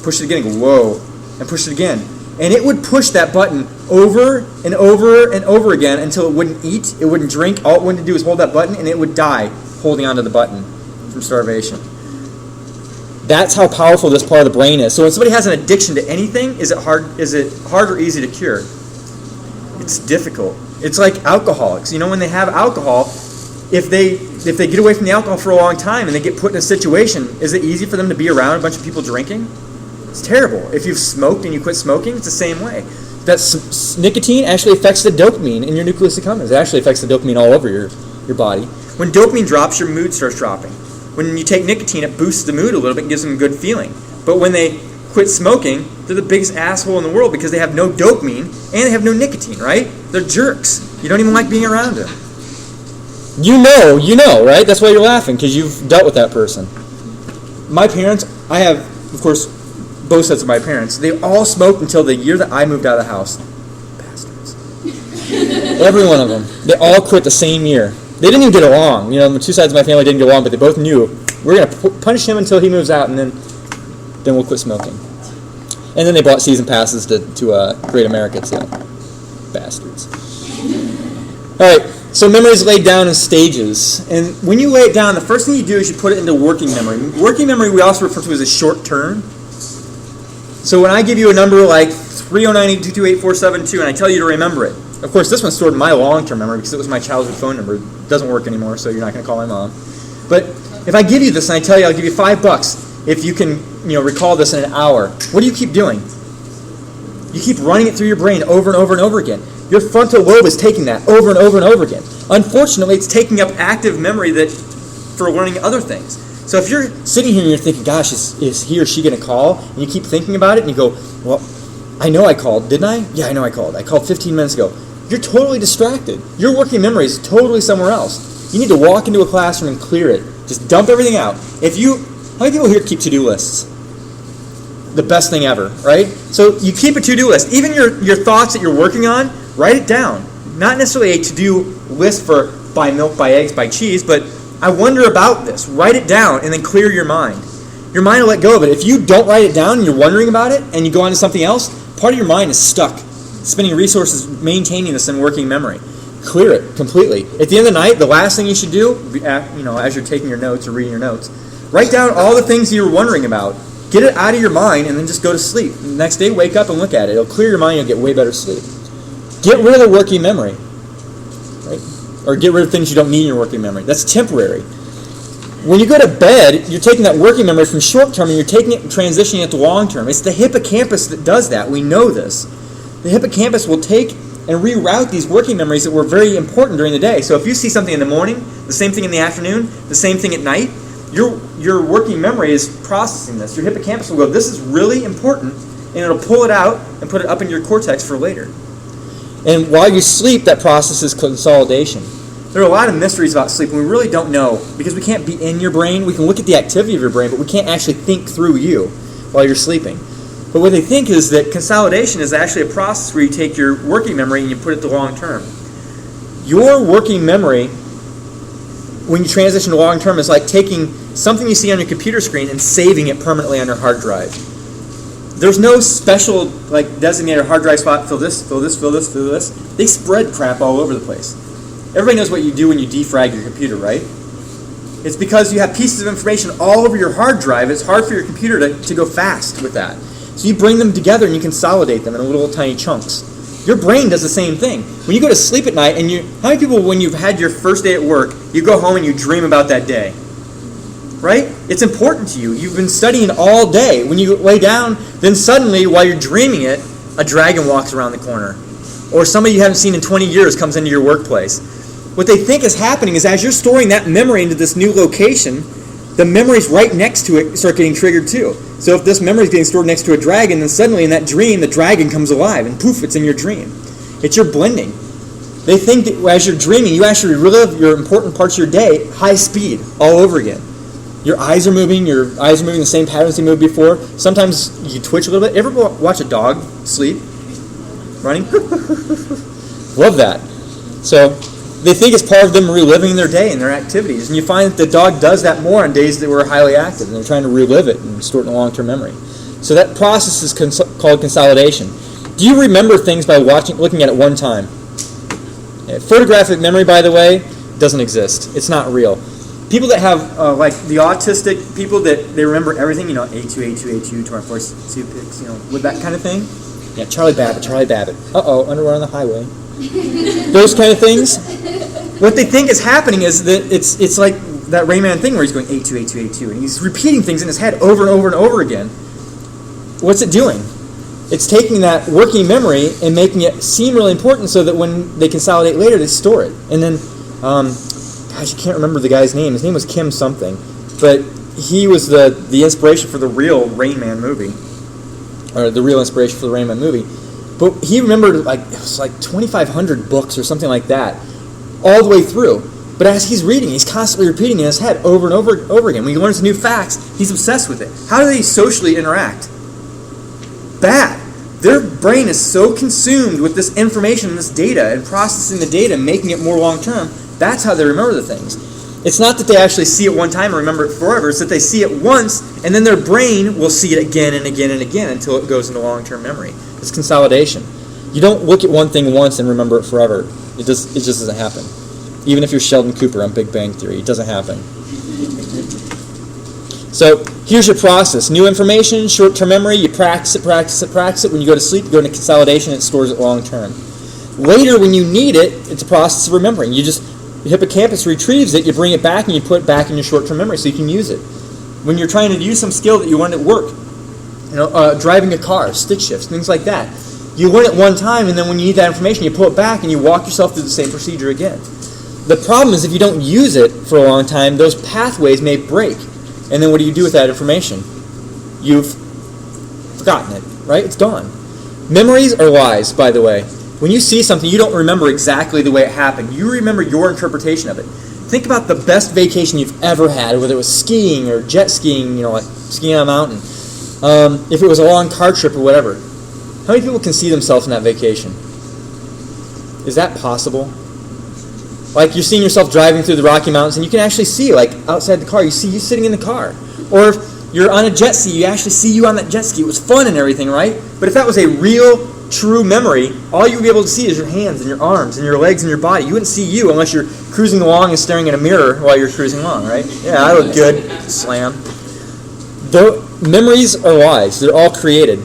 Push it again and go, whoa. And push it again. And it would push that button over and over and over again until it wouldn't eat, it wouldn't drink. All it wanted to do was hold that button, and it would die holding onto the button from starvation. That's how powerful this part of the brain is. So when somebody has an addiction to anything, is it hard or easy to cure? It's difficult. It's like alcoholics. When they have alcohol, if they get away from the alcohol for a long time and they get put in a situation, is it easy for them to be around a bunch of people drinking? It's terrible. If you've smoked and you quit smoking, it's the same way. Nicotine actually affects the dopamine in your nucleus accumbens. It actually affects the dopamine all over your body. When dopamine drops, your mood starts dropping. When you take nicotine, it boosts the mood a little bit and gives them a good feeling. But when they quit smoking, they're the biggest asshole in the world because they have no dopamine and they have no nicotine, right? They're jerks. You don't even like being around them. You know, right? That's why you're laughing, because you've dealt with that person. My parents, I have, of course, both sets of my parents. They all smoked until the year that I moved out of the house. Bastards. Every one of them. They all quit the same year. They didn't even get along. The two sides of my family didn't get along, but they both knew we're going to punish him until he moves out, and then we'll quit smoking. And then they bought season passes to Great America too. Bastards. All right. So memory is laid down in stages. And when you lay it down, the first thing you do is you put it into working memory. Working memory we also refer to as a short term. So when I give you a number like 309-822-8472 and I tell you to remember it, of course this one's stored in my long-term memory because it was my childhood phone number. It doesn't work anymore, so you're not going to call my mom. But if I give you this and I tell you I'll give you $5 if you can recall this in an hour, what do you keep doing? You keep running it through your brain over and over and over again. Your frontal lobe is taking that over and over and over again. Unfortunately, it's taking up active memory for learning other things. So if you're sitting here and you're thinking, gosh, is he or she going to call? And you keep thinking about it and you go, well, I know I called, didn't I? Yeah, I know I called. I called 15 minutes ago. You're totally distracted. Your working memory is totally somewhere else. You need to walk into a classroom and clear it. Just dump everything out. How many people here keep to-do lists? the best thing ever, right? So you keep a to-do list. Even your thoughts that you're working on, write it down. Not necessarily a to-do list for buy milk, buy eggs, buy cheese, but I wonder about this. Write it down and then clear your mind. Your mind will let go of it. If you don't write it down and you're wondering about it and you go on to something else, part of your mind is stuck, spending resources maintaining this in working memory. Clear it completely. At the end of the night, the last thing you should do, as you're taking your notes or reading your notes, write down all the things you were wondering about. Get it out of your mind and then just go to sleep. The next day, wake up and look at it. It'll clear your mind and you'll get way better sleep. Get rid of the working memory. Right? Or get rid of things you don't need in your working memory. That's temporary. When you go to bed, you're taking that working memory from short term and you're taking it and transitioning it to long term. It's the hippocampus that does that. We know this. The hippocampus will take and reroute these working memories that were very important during the day. So if you see something in the morning, the same thing in the afternoon, the same thing at night, your working memory is processing this. Your hippocampus will go, this is really important, and it'll pull it out and put it up in your cortex for later. And while you sleep, that process is consolidation. There are a lot of mysteries about sleep, and we really don't know, because we can't be in your brain. We can look at the activity of your brain, but we can't actually think through you while you're sleeping. But what they think is that consolidation is actually a process where you take your working memory and you put it to long term. Your working memory, when you transition to long term, is like taking something you see on your computer screen and saving it permanently on your hard drive. There's no special designated hard drive spot, fill this, fill this, fill this, fill this. They spread crap all over the place. Everybody knows what you do when you defrag your computer, right? It's because you have pieces of information all over your hard drive. It's hard for your computer to go fast with that. So you bring them together and you consolidate them in little tiny chunks. Your brain does the same thing. When you go to sleep at night, how many people, when you've had your first day at work, you go home and you dream about that day? Right? It's important to you. You've been studying all day. When you lay down, then suddenly, while you're dreaming it, a dragon walks around the corner. Or somebody you haven't seen in 20 years comes into your workplace. What they think is happening is as you're storing that memory into this new location, the memories right next to it start getting triggered too. So if this memory is getting stored next to a dragon, then suddenly in that dream, the dragon comes alive, and poof, it's in your dream. It's your blending. They think that as you're dreaming, you actually relive your important parts of your day high speed all over again. Your eyes are moving the same patterns they moved before. Sometimes you twitch a little bit. Ever watch a dog sleep? Running? Love that. So they think it's part of them reliving their day and their activities. And you find that the dog does that more on days that were highly active, and they're trying to relive it and store it in a long-term memory. So that process is called consolidation. Do you remember things by looking at it one time? Photographic memory, by the way, doesn't exist. It's not real. People that have, like the autistic people, that they remember everything, A2, A2, A2, 24, 2 picks, with that kind of thing. Yeah, Charlie Babbitt. Uh-oh, underwear on the highway. Those kind of things. What they think is happening is that it's like that Rayman thing where he's going A2, A2, A2, and he's repeating things in his head over and over and over again. What's it doing? It's taking that working memory and making it seem really important so that when they consolidate later, they store it. And then, I can't remember the guy's name. His name was Kim something. But he was the inspiration for the real Rain Man movie. Or the real inspiration for the Rain Man movie. But he remembered it was like 2,500 books or something like that, all the way through. But as he's reading, he's constantly repeating in his head over and over again. When he learns new facts, he's obsessed with it. How do they socially interact? Bad. Their brain is so consumed with this information and this data and processing the data and making it more long-term. That's how they remember the things. It's not that they actually see it one time and remember it forever. It's that they see it once, and then their brain will see it again and again and again until it goes into long-term memory. It's consolidation. You don't look at one thing once and remember it forever. It just doesn't happen. Even if you're Sheldon Cooper on Big Bang Theory, it doesn't happen. So here's your process. New information, short-term memory, you practice it. When you go to sleep, you go into consolidation, it stores it long-term. Later, when you need it, it's a process of remembering. The hippocampus retrieves it, you bring it back, and you put it back in your short-term memory so you can use it. When you're trying to use some skill that you learned at work, driving a car, stick shifts, things like that, you learn it one time, and then when you need that information, you pull it back, and you walk yourself through the same procedure again. The problem is if you don't use it for a long time, those pathways may break. And then what do you do with that information? You've forgotten it, right? It's gone. Memories are lies, by the way. When you see something, you don't remember exactly the way it happened. You remember your interpretation of it. Think about the best vacation you've ever had, whether it was skiing or jet skiing, like skiing on a mountain. if it was a long car trip or whatever. How many people can see themselves in that vacation? Is that possible? Like you're seeing yourself driving through the Rocky Mountains and you can actually see, like outside the car, you see you sitting in the car. Or if you're on a jet ski, you actually see you on that jet ski. It was fun and everything, right? But if that was a real, true memory, all you would be able to see is your hands and your arms and your legs and your body. You wouldn't see you unless you're cruising along and staring in a mirror while you're cruising along, right? Yeah, I look good. Slam. The memories are lies. They're all created.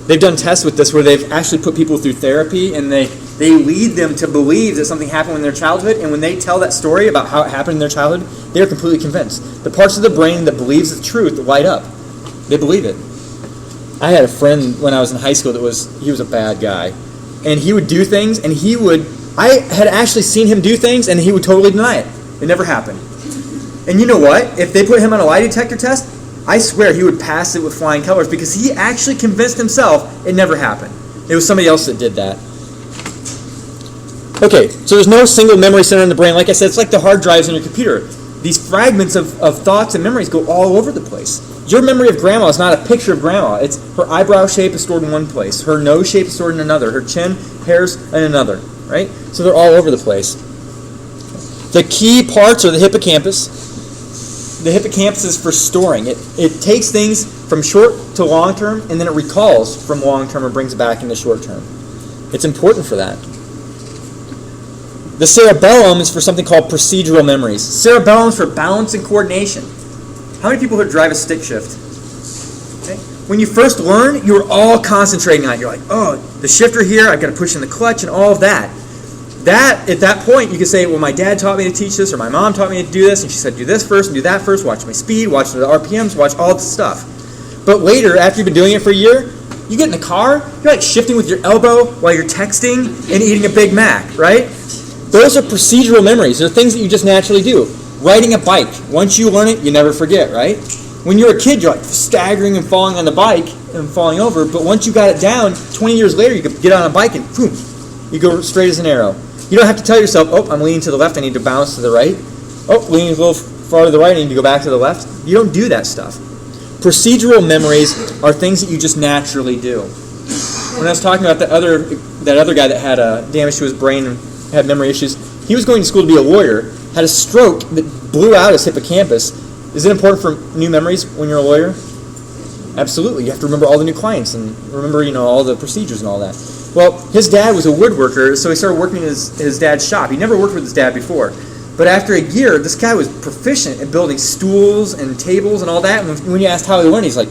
They've done tests with this where they've actually put people through therapy and they lead them to believe that something happened in their childhood, and when they tell that story about how it happened in their childhood, they are completely convinced. The parts of the brain that believes the truth light up. They believe it. I had a friend when I was in high school he was a bad guy. And he would do things, and I had actually seen him do things, and he would totally deny it. It never happened. And you know what? If they put him on a lie detector test, I swear he would pass it with flying colors because he actually convinced himself it never happened. It was somebody else that did that. Okay, so there's no single memory center in the brain. Like I said, it's like the hard drives in your computer. These fragments of thoughts and memories go all over the place. Your memory of grandma is not a picture of grandma. It's her eyebrow shape is stored in one place. Her nose shape is stored in another. Her chin, hairs in another. Right? So they're all over the place. The key parts are the hippocampus. The hippocampus is for storing. It takes things from short to long term, and then it recalls from long term and brings it back into short term. It's important for that. The cerebellum is for something called procedural memories. Cerebellum is for balance and coordination. How many people here drive a stick shift? Okay. When you first learn, you were all concentrating on it. You're like, oh, the shifter here, I've got to push in the clutch and all of that. At that point, you can say, well, my dad taught me to teach this, or my mom taught me to do this, and she said, do this first and do that first, watch my speed, watch the RPMs, watch all the stuff. But later, after you've been doing it for a year, you get in the car, you're like shifting with your elbow while you're texting and eating a Big Mac, right? Those are procedural memories. They're things that you just naturally do. Riding a bike. Once you learn it, you never forget, right? When you're a kid, you're like staggering and falling on the bike and falling over, but once you got it down, 20 years later, you could get on a bike and boom, you go straight as an arrow. You don't have to tell yourself, oh, I'm leaning to the left, I need to bounce to the right. Oh, leaning a little farther to the right, I need to go back to the left. You don't do that stuff. Procedural memories are things that you just naturally do. When I was talking about that other guy that had damage to his brain and had memory issues, he was going to school to be a lawyer, had a stroke that blew out his hippocampus. Is it important for new memories when you're a lawyer? Absolutely. You have to remember all the new clients and remember, all the procedures and all that. Well, his dad was a woodworker, so he started working in his dad's shop. He never worked with his dad before. But after a year, this guy was proficient at building stools and tables and all that. And when you asked how he learned, he's like,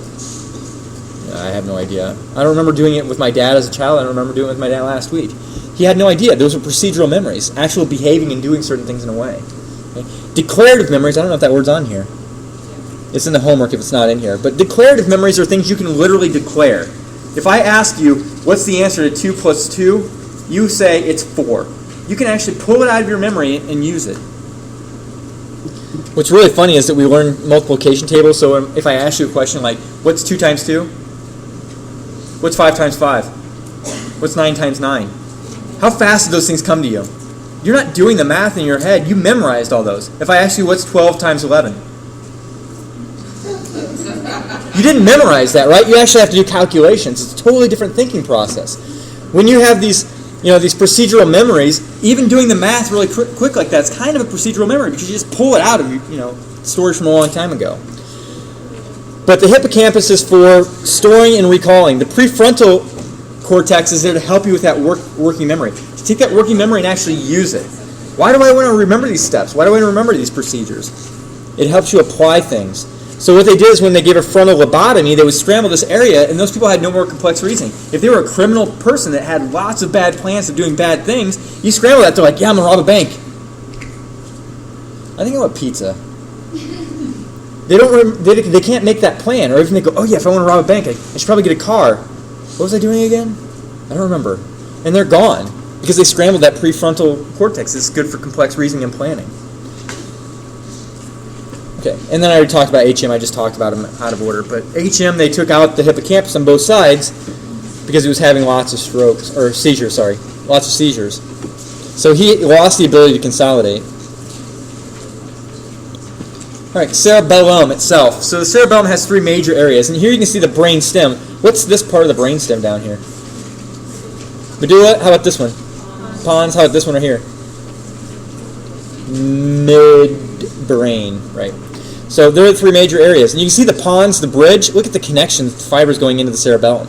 I have no idea. I don't remember doing it with my dad as a child. I don't remember doing it with my dad last week. He had no idea. Those were procedural memories, actual behaving and doing certain things in a way. Okay? Declarative memories, I don't know if that word's on here. It's in the homework if it's not in here. But declarative memories are things you can literally declare. If I ask you, what's the answer to 2 plus 2? You say it's 4. You can actually pull it out of your memory and use it. What's really funny is that we learn multiplication tables, so if I ask you a question like, what's 2 times 2? What's 5 times 5? What's 9 times 9? How fast do those things come to you? You're not doing the math in your head. You memorized all those. If I ask you, what's 12 times 11? You didn't memorize that, right? You actually have to do calculations. It's a totally different thinking process. When you have these procedural memories, even doing the math really quick like that's kind of a procedural memory because you just pull it out of storage from a long time ago. But the hippocampus is for storing and recalling. The prefrontal cortex is there to help you with that working memory. To take that working memory and actually use it. Why do I want to remember these steps? Why do I want to remember these procedures? It helps you apply things. So what they did is when they gave a frontal lobotomy, they would scramble this area, and those people had no more complex reasoning. If they were a criminal person that had lots of bad plans of doing bad things, you scramble that, they're like, yeah, I'm going to rob a bank. I think I want pizza. They can't make that plan. Or even they go, oh yeah, if I want to rob a bank, I should probably get a car. What was I doing again? I don't remember. And they're gone because they scrambled that prefrontal cortex. It's good for complex reasoning and planning. Okay, and then I already talked about HM. I just talked about them out of order. But HM, they took out the hippocampus on both sides because he was having lots of seizures. So he lost the ability to consolidate. All right, cerebellum itself. So the cerebellum has three major areas, and here you can see the brain stem. What's this part of the brain stem down here? Medulla. How about this one? Pons. How about this one right here? Midbrain. Right. So there are the three major areas, and you can see the pons, the bridge. Look at the connections, the fibers going into the cerebellum.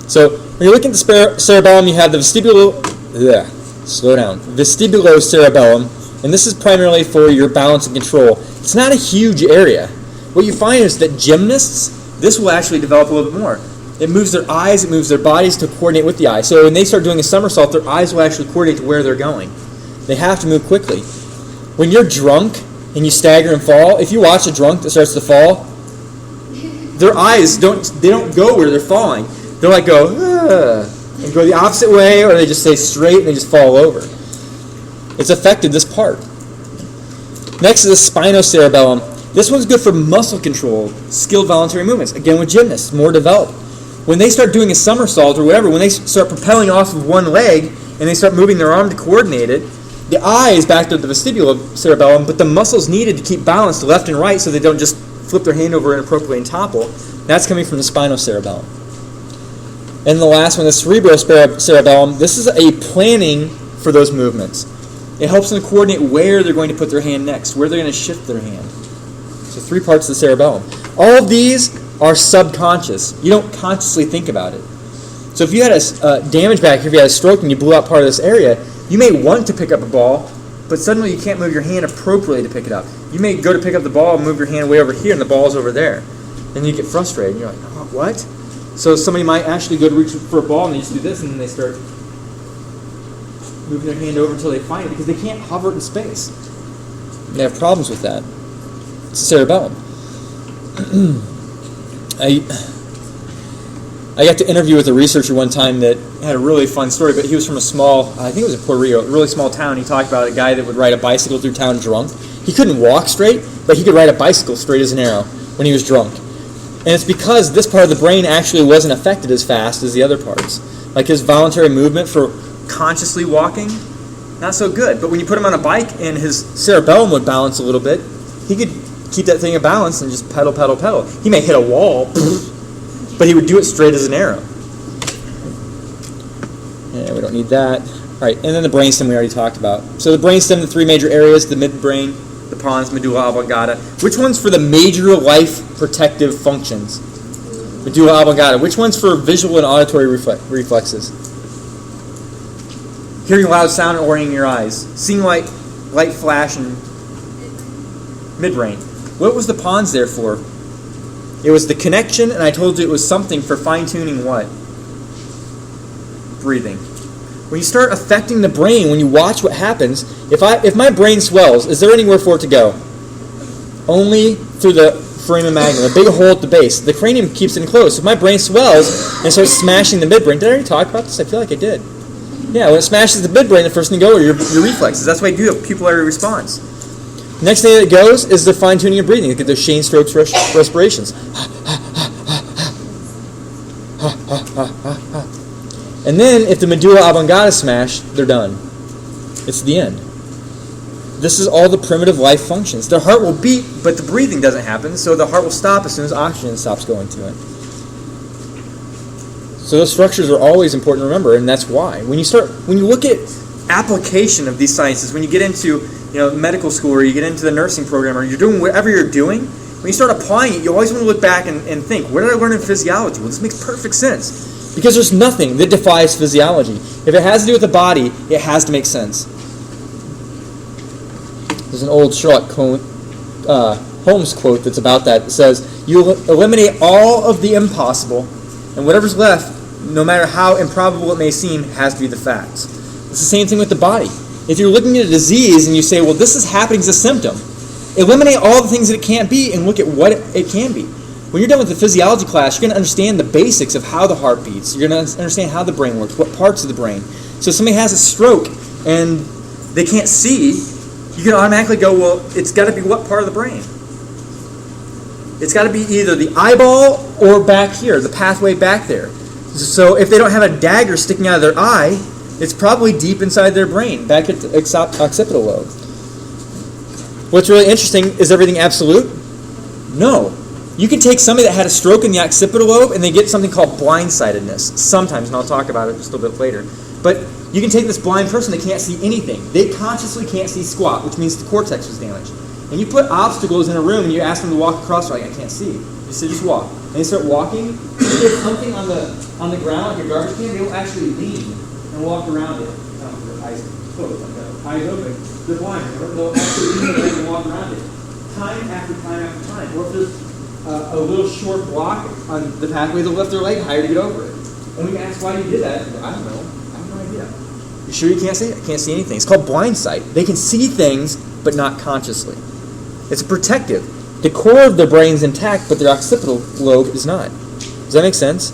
So when you're looking at the cerebellum, you have the vestibulocerebellum, and this is primarily for your balance and control. It's not a huge area. What you find is that gymnasts, this will actually develop a little bit more. It moves their eyes, it moves their bodies to coordinate with the eye. So when they start doing a somersault, their eyes will actually coordinate to where they're going. They have to move quickly. When you're drunk and you stagger and fall, if you watch a drunk that starts to fall, their eyes don't go where they're falling. They'll like go, and go the opposite way, or they just stay straight and they just fall over. It's affected this part. Next is the spinocerebellum. This one's good for muscle control, skilled voluntary movements. Again, with gymnasts, more developed. When they start doing a somersault or whatever, when they start propelling off of one leg and they start moving their arm to coordinate it, the eye is back to the vestibulocerebellum, but the muscles needed to keep balance left and right so they don't just flip their hand over inappropriately and topple. That's coming from the spinocerebellum. And the last one, the cerebrocerebellum. This is a planning for those movements. It helps them coordinate where they're going to put their hand next, where they're going to shift their hand. So three parts of the cerebellum. All of these are subconscious. You don't consciously think about it. So if you had a damage back here, if you had a stroke and you blew out part of this area, you may want to pick up a ball, but suddenly you can't move your hand appropriately to pick it up. You may go to pick up the ball and move your hand way over here and the ball's over there. Then you get frustrated and you're like, oh, what? So somebody might actually go to reach for a ball and they just do this and then they start moving their hand over until they find it because they can't hover it in space. They have problems with that. It's the cerebellum. I got to interview with a researcher one time that had a really fun story, but he was from a small, I think it was in Puerto Rico, a really small town. He talked about a guy that would ride a bicycle through town drunk. He couldn't walk straight, but he could ride a bicycle straight as an arrow when he was drunk. And it's because this part of the brain actually wasn't affected as fast as the other parts. Like his voluntary movement for consciously walking, not so good. But when you put him on a bike and his cerebellum would balance a little bit, he could keep that thing in balance and just pedal, pedal, pedal. He may hit a wall, but he would do it straight as an arrow. Yeah, we don't need that. All right, and then the brainstem we already talked about. So the brainstem, the three major areas, the midbrain, the pons, medulla oblongata. Which one's for the major life protective functions? Medulla oblongata. Which one's for visual and auditory reflexes? Hearing loud sound and orienting your eyes. Seeing light flash and midbrain. What was the pons there for? It was the connection, and I told you it was something for fine-tuning what? Breathing. When you start affecting the brain, when you watch what happens, if my brain swells, is there anywhere for it to go? Only through the foramen magnum, a big hole at the base. The cranium keeps it enclosed. If my brain swells and starts smashing the midbrain, did I already talk about this? I feel like I did. Yeah, when it smashes the midbrain, the first thing to go are your reflexes. That's why you do a pupillary response. Next thing that goes is the fine-tuning of breathing. You get those Shane Stokes respirations. And then, if the medulla oblongata is smashed, they're done. It's the end. This is all the primitive life functions. The heart will beat, but the breathing doesn't happen, so the heart will stop as soon as oxygen stops going to it. So those structures are always important to remember, and that's why. When you look at application of these sciences, when you get into medical school or you get into the nursing program or you're doing whatever you're doing, when you start applying it, you always want to look back and think, what did I learn in physiology? Well, this makes perfect sense. Because there's nothing that defies physiology. If it has to do with the body, it has to make sense. There's an old Sherlock Holmes quote that's about that. It says, you eliminate all of the impossible, and whatever's left, no matter how improbable it may seem, has to be the facts. It's the same thing with the body. If you're looking at a disease and you say, well, this is happening as a symptom, eliminate all the things that it can't be and look at what it can be. When you're done with the physiology class, you're going to understand the basics of how the heart beats. You're going to understand how the brain works, what parts of the brain. So if somebody has a stroke and they can't see, you can automatically go, well, it's got to be what part of the brain? It's got to be either the eyeball or back here, the pathway back there. So if they don't have a dagger sticking out of their eye, it's probably deep inside their brain, back at the occipital lobe. What's really interesting, is everything absolute? No. You can take somebody that had a stroke in the occipital lobe and they get something called blindsidedness sometimes, and I'll talk about it just a little bit later. But you can take this blind person, they can't see anything. They consciously can't see squat, which means the cortex was damaged. And you put obstacles in a room and you ask them to walk across, they're like, I can't see. You say, just walk. And they start walking. If there's something on the ground, like a garbage can, they will actually lean and walk around it. Their eyes closed, like that. Eyes open. They're blind. They'll actually lean and walk around it. Time after time after time. Or if there's a little short block on the pathway, they'll lift their leg higher to get over it. And we can ask why you did that. I don't know. I have no idea. You sure you can't see it? I can't see anything. It's called blind sight. They can see things, but not consciously. It's protective. The core of their brain's intact, but their occipital lobe is not. Does that make sense?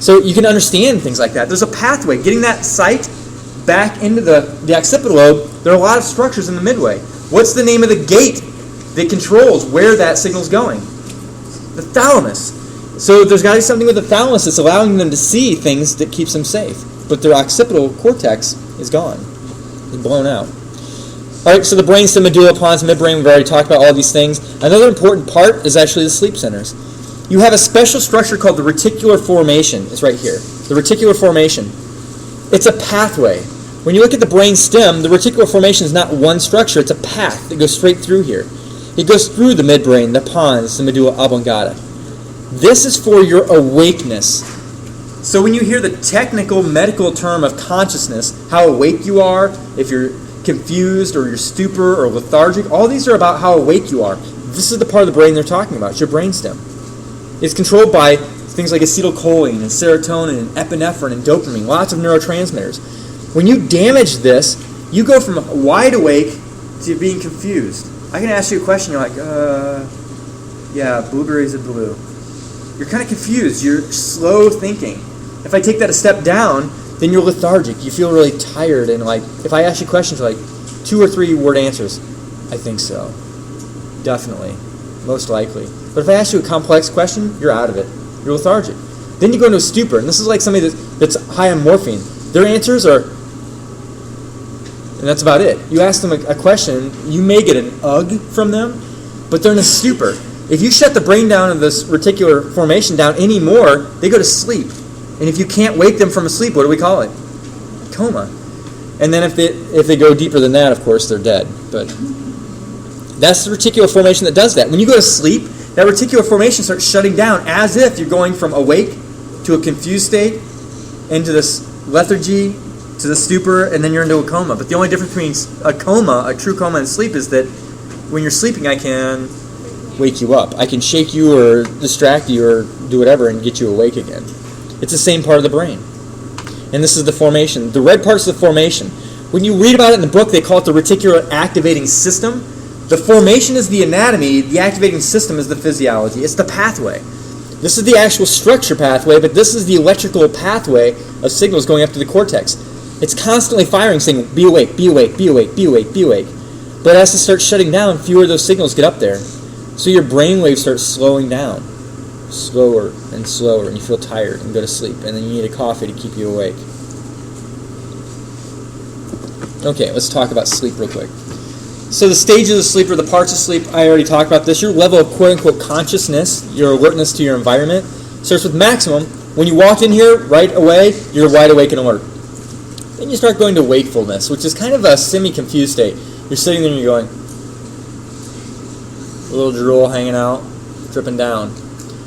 So you can understand things like that. There's a pathway. Getting that sight back into the occipital lobe, there are a lot of structures in the midway. What's the name of the gate that controls where that signal's going? The thalamus. So there's got to be something with the thalamus that's allowing them to see things that keeps them safe. But their occipital cortex is gone. It's blown out. All right, so the brainstem, medulla, pons, midbrain, we've already talked about all these things. Another important part is actually the sleep centers. You have a special structure called the reticular formation. It's right here. The reticular formation. It's a pathway. When you look at the brain stem, the reticular formation is not one structure. It's a path that goes straight through here. It goes through the midbrain, the pons, the medulla oblongata. This is for your awakeness. So when you hear the technical medical term of consciousness, how awake you are, if you're confused or you're stupor or lethargic, all these are about how awake you are. This is the part of the brain they're talking about. It's your brainstem. It's controlled by things like acetylcholine and serotonin and epinephrine and dopamine, lots of neurotransmitters. When you damage this, you go from wide awake to being confused. I can ask you a question, you're like, yeah, blueberries are blue. You're kind of confused. You're slow thinking. If I take that a step down, then you're lethargic. You feel really tired. And like, if I ask you questions like 2 or 3 word answers, I think so. Definitely. Most likely. But if I ask you a complex question, you're out of it. You're lethargic. Then you go into a stupor. And this is like somebody that's high on morphine. Their answers are, and that's about it. You ask them a question, you may get an ugh from them, but they're in a stupor. If you shut the brain down of this reticular formation down anymore, they go to sleep. And if you can't wake them from a sleep, what do we call it? Coma. And then if they go deeper than that, of course, they're dead. But that's the reticular formation that does that. When you go to sleep, that reticular formation starts shutting down as if you're going from awake to a confused state into this lethargy to the stupor, and then you're into a coma. But the only difference between a coma, a true coma, and sleep is that when you're sleeping, I can wake you up. I can shake you or distract you or do whatever and get you awake again. It's the same part of the brain. And this is the formation. The red part's the formation. When you read about it in the book, they call it the reticular activating system. The formation is the anatomy. The activating system is the physiology. It's the pathway. This is the actual structure pathway, but this is the electrical pathway of signals going up to the cortex. It's constantly firing, saying, be awake, be awake, be awake, be awake, be awake. But as it starts shutting down, fewer of those signals get up there. So your brain waves start slowing down, slower and slower, and you feel tired and go to sleep. And then you need a coffee to keep you awake. Okay, let's talk about sleep real quick. So the stages of sleep or the parts of sleep, I already talked about this. Your level of quote-unquote consciousness, your alertness to your environment, starts with maximum. When you walked in here, right away, you're wide awake and alert. Then you start going to wakefulness, which is kind of a semi-confused state. You're sitting there and you're going, a little drool hanging out, dripping down.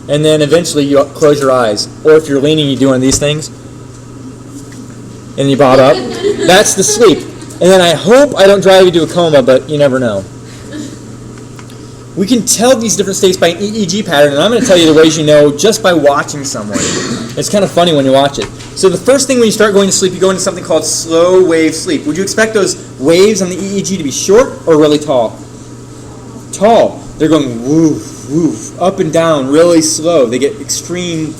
And then eventually you close your eyes. Or if you're leaning, you do one of these things. And you bob up. That's the sleep. And then I hope I don't drive you to a coma, but you never know. We can tell these different states by an EEG pattern, and I'm going to tell you the ways you know just by watching someone. It's kind of funny when you watch it. So the first thing when you start going to sleep, you go into something called slow wave sleep. Would you expect those waves on the EEG to be short or really tall? Tall. They're going woof, woof, up and down, really slow. They get extreme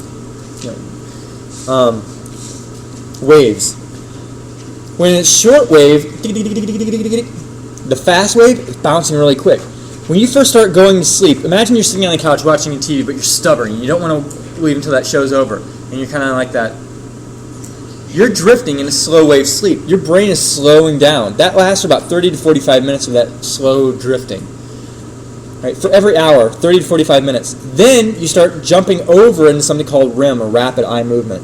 waves. When it's short wave, the fast wave is bouncing really quick. When you first start going to sleep, imagine you're sitting on the couch watching TV, but you're stubborn. You don't want to leave until that show's over. And you're kind of like that. You're drifting into slow wave sleep. Your brain is slowing down. That lasts for about 30 to 45 minutes of that slow drifting. right, for every hour, 30 to 45 minutes. Then you start jumping over into something called REM, or rapid eye movement.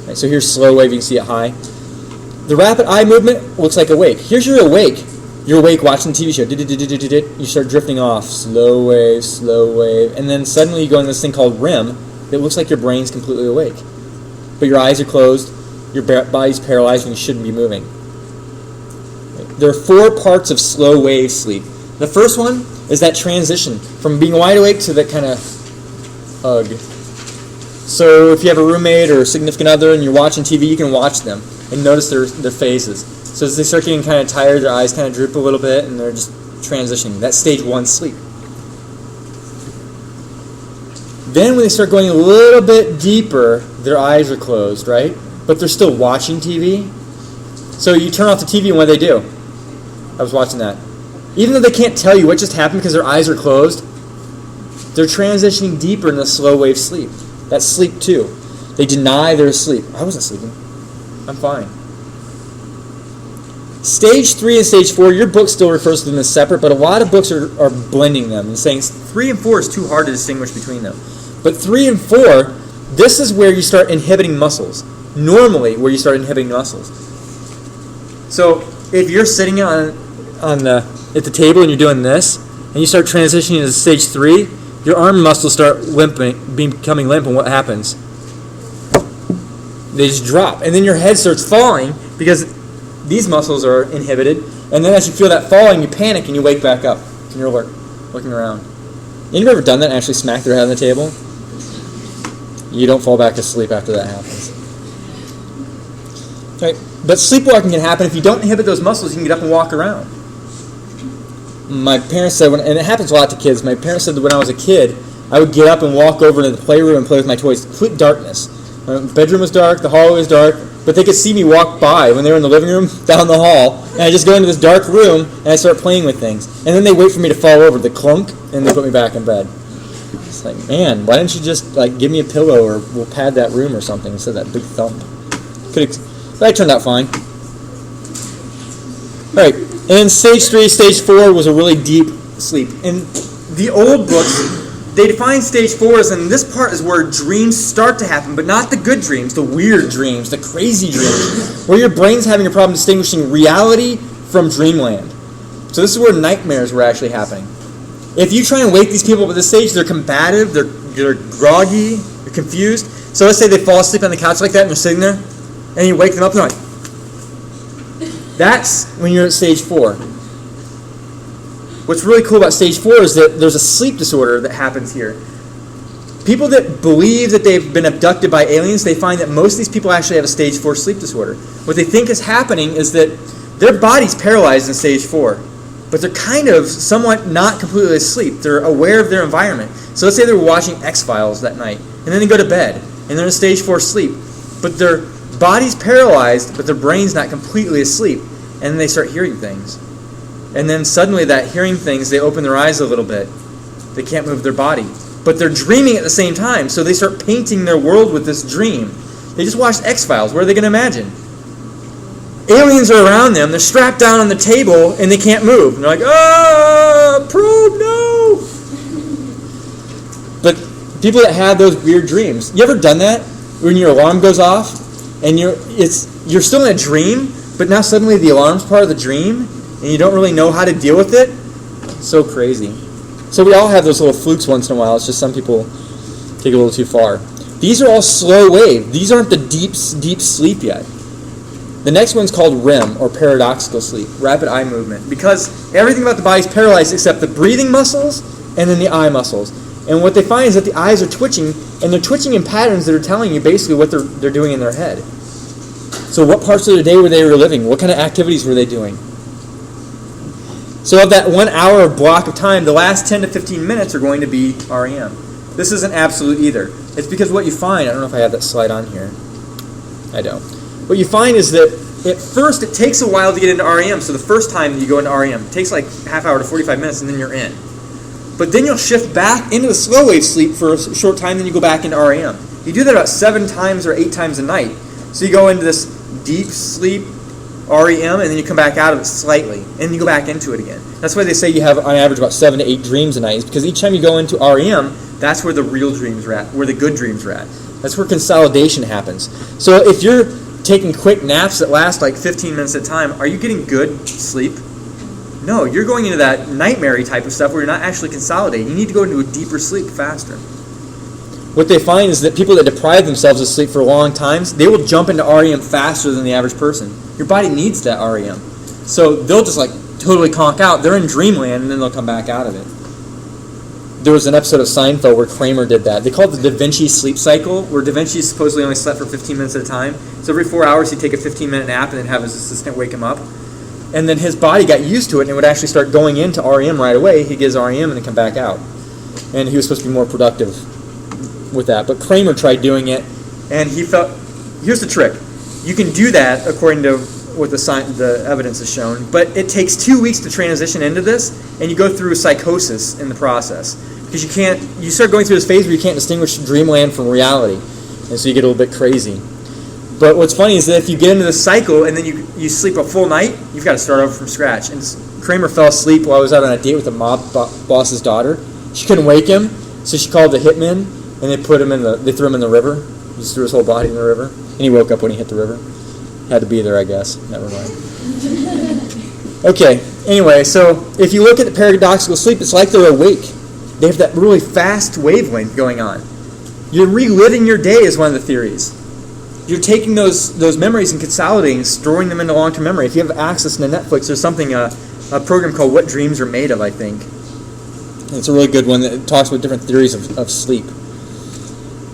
Right, so here's slow wave, you can see it high. The rapid eye movement looks like awake. Here's your awake. You're awake watching the TV show. You start drifting off, slow wave, and then suddenly you go into this thing called REM that looks like your brain's completely awake. But your eyes are closed, your body's paralyzed, and you shouldn't be moving. Right. There are 4 parts of slow wave sleep. The first one is that transition from being wide awake to that kind of hug. So if you have a roommate or a significant other and you're watching TV, you can watch them and notice their phases. So as they start getting kind of tired, their eyes kind of droop a little bit and they're just transitioning. That's stage 1 sleep. Then when they start going a little bit deeper, their eyes are closed, right? But they're still watching TV. So you turn off the TV and what do they do? I was watching that. Even though they can't tell you what just happened because their eyes are closed, they're transitioning deeper into slow wave sleep. That's sleep 2. They deny they're asleep. I wasn't sleeping. I'm fine. Stage 3 and stage 4, your book still refers to them as separate, but a lot of books are blending them and saying 3 and 4 is too hard to distinguish between them. But 3 and 4, this is where you start inhibiting muscles. Normally, where you start inhibiting muscles. So if you're sitting at the table and you're doing this, and you start transitioning into stage 3, your arm muscles start becoming limp, and what happens? They just drop. And then your head starts falling because these muscles are inhibited. And then as you feel that falling, you panic and you wake back up. And you're alert, looking around. Anybody ever done that and actually smacked their head on the table? You don't fall back asleep after that happens. Okay. But sleepwalking can happen if you don't inhibit those muscles. You can get up and walk around. My parents said, and it happens a lot to kids, my parents said that when I was a kid, I would get up and walk over into the playroom and play with my toys. Complete darkness. The bedroom was dark, the hallway was dark, but they could see me walk by when they were in the living room, down the hall, and I just go into this dark room and I start playing with things. And then they wait for me to fall over, the clunk, and they put me back in bed. It's like, man, why didn't you just give me a pillow or we'll pad that room or something instead of that big thump? But I turned out fine. All right, and then stage 3, stage 4 was a really deep sleep. In the old books, they define stage 4 as, and this part is where dreams start to happen, but not the good dreams, the weird dreams, the crazy dreams, where your brain's having a problem distinguishing reality from dreamland. So this is where nightmares were actually happening. If you try and wake these people up at this stage, they're combative, they're groggy, they're confused. So let's say they fall asleep on the couch like that and they're sitting there, and you wake them up and they're like, that's when you're at stage 4. What's really cool about stage 4 is that there's a sleep disorder that happens here. People that believe that they've been abducted by aliens, they find that most of these people actually have a stage 4 sleep disorder. What they think is happening is that their body's paralyzed in stage 4, but they're kind of somewhat not completely asleep. They're aware of their environment. So let's say they're watching X-Files that night, and then they go to bed, and they're in stage 4 sleep, but their body's paralyzed, but their brain's not completely asleep, and then they start hearing things. And then suddenly that hearing things, they open their eyes a little bit. They can't move their body. But they're dreaming at the same time, so they start painting their world with this dream. They just watched X-Files. What are they going to imagine? Aliens are around them. They're strapped down on the table, and they can't move. And they're like, probe, no! But people that have those weird dreams, you ever done that? When your alarm goes off, and you're still in a dream, but now suddenly the alarm's part of the dream, and you don't really know how to deal with it? So crazy. So we all have those little flukes once in a while. It's just some people take it a little too far. These are all slow wave. These aren't the deep sleep yet. The next one's called REM, or paradoxical sleep, rapid eye movement, because everything about the body's paralyzed except the breathing muscles and then the eye muscles. And what they find is that the eyes are twitching, and they're twitching in patterns that are telling you basically what they're doing in their head. So what parts of the day were they reliving? What kind of activities were they doing? So of that 1 hour block of time, the last 10 to 15 minutes are going to be REM. This isn't absolute either. It's because what you find, I don't know if I have that slide on here. I don't. What you find is that at first it takes a while to get into REM. So the first time you go into REM, it takes like half hour to 45 minutes and then you're in. But then you'll shift back into the slow wave sleep for a short time, then you go back into REM. You do that about 7 times or 8 times a night. So you go into this deep sleep, REM, and then you come back out of it slightly, and you go back into it again. That's why they say you have, on average, about 7 to 8 dreams a night, is because each time you go into REM, that's where the real dreams are at, where the good dreams are at. That's where consolidation happens. So if you're taking quick naps that last like 15 minutes at a time, are you getting good sleep? No, you're going into that nightmare type of stuff where you're not actually consolidating. You need to go into a deeper sleep faster. What they find is that people that deprive themselves of sleep for long times, they will jump into REM faster than the average person. Your body needs that REM. So they'll just like totally conk out. They're in dreamland and then they'll come back out of it. There was an episode of Seinfeld where Kramer did that. They called it the Da Vinci sleep cycle, where Da Vinci supposedly only slept for 15 minutes at a time. So every 4 hours he'd take a 15-minute nap and then have his assistant wake him up. And then his body got used to it and it would actually start going into REM right away. He'd get his REM and then come back out. And he was supposed to be more productive with that. But Kramer tried doing it and he felt, here's the trick. You can do that according to what the evidence has shown, but it takes 2 weeks to transition into this, and you go through psychosis in the process. Because you start going through this phase where you can't distinguish dreamland from reality, and so you get a little bit crazy. But what's funny is that if you get into this cycle and then you sleep a full night, you've got to start over from scratch. And Kramer fell asleep while I was out on a date with a mob boss's daughter. She couldn't wake him, so she called the hitmen, and they threw him in the river. He just threw his whole body in the river, and he woke up when he hit the river. Had to be there, I guess. Never mind. Okay, anyway, so if you look at the paradoxical sleep, it's like they're awake. They have that really fast wavelength going on. You're reliving your day is one of the theories. You're taking those memories and consolidating, storing them into long-term memory. If you have access to Netflix, there's something, a program called What Dreams Are Made Of, I think. And it's a really good one that talks about different theories of sleep.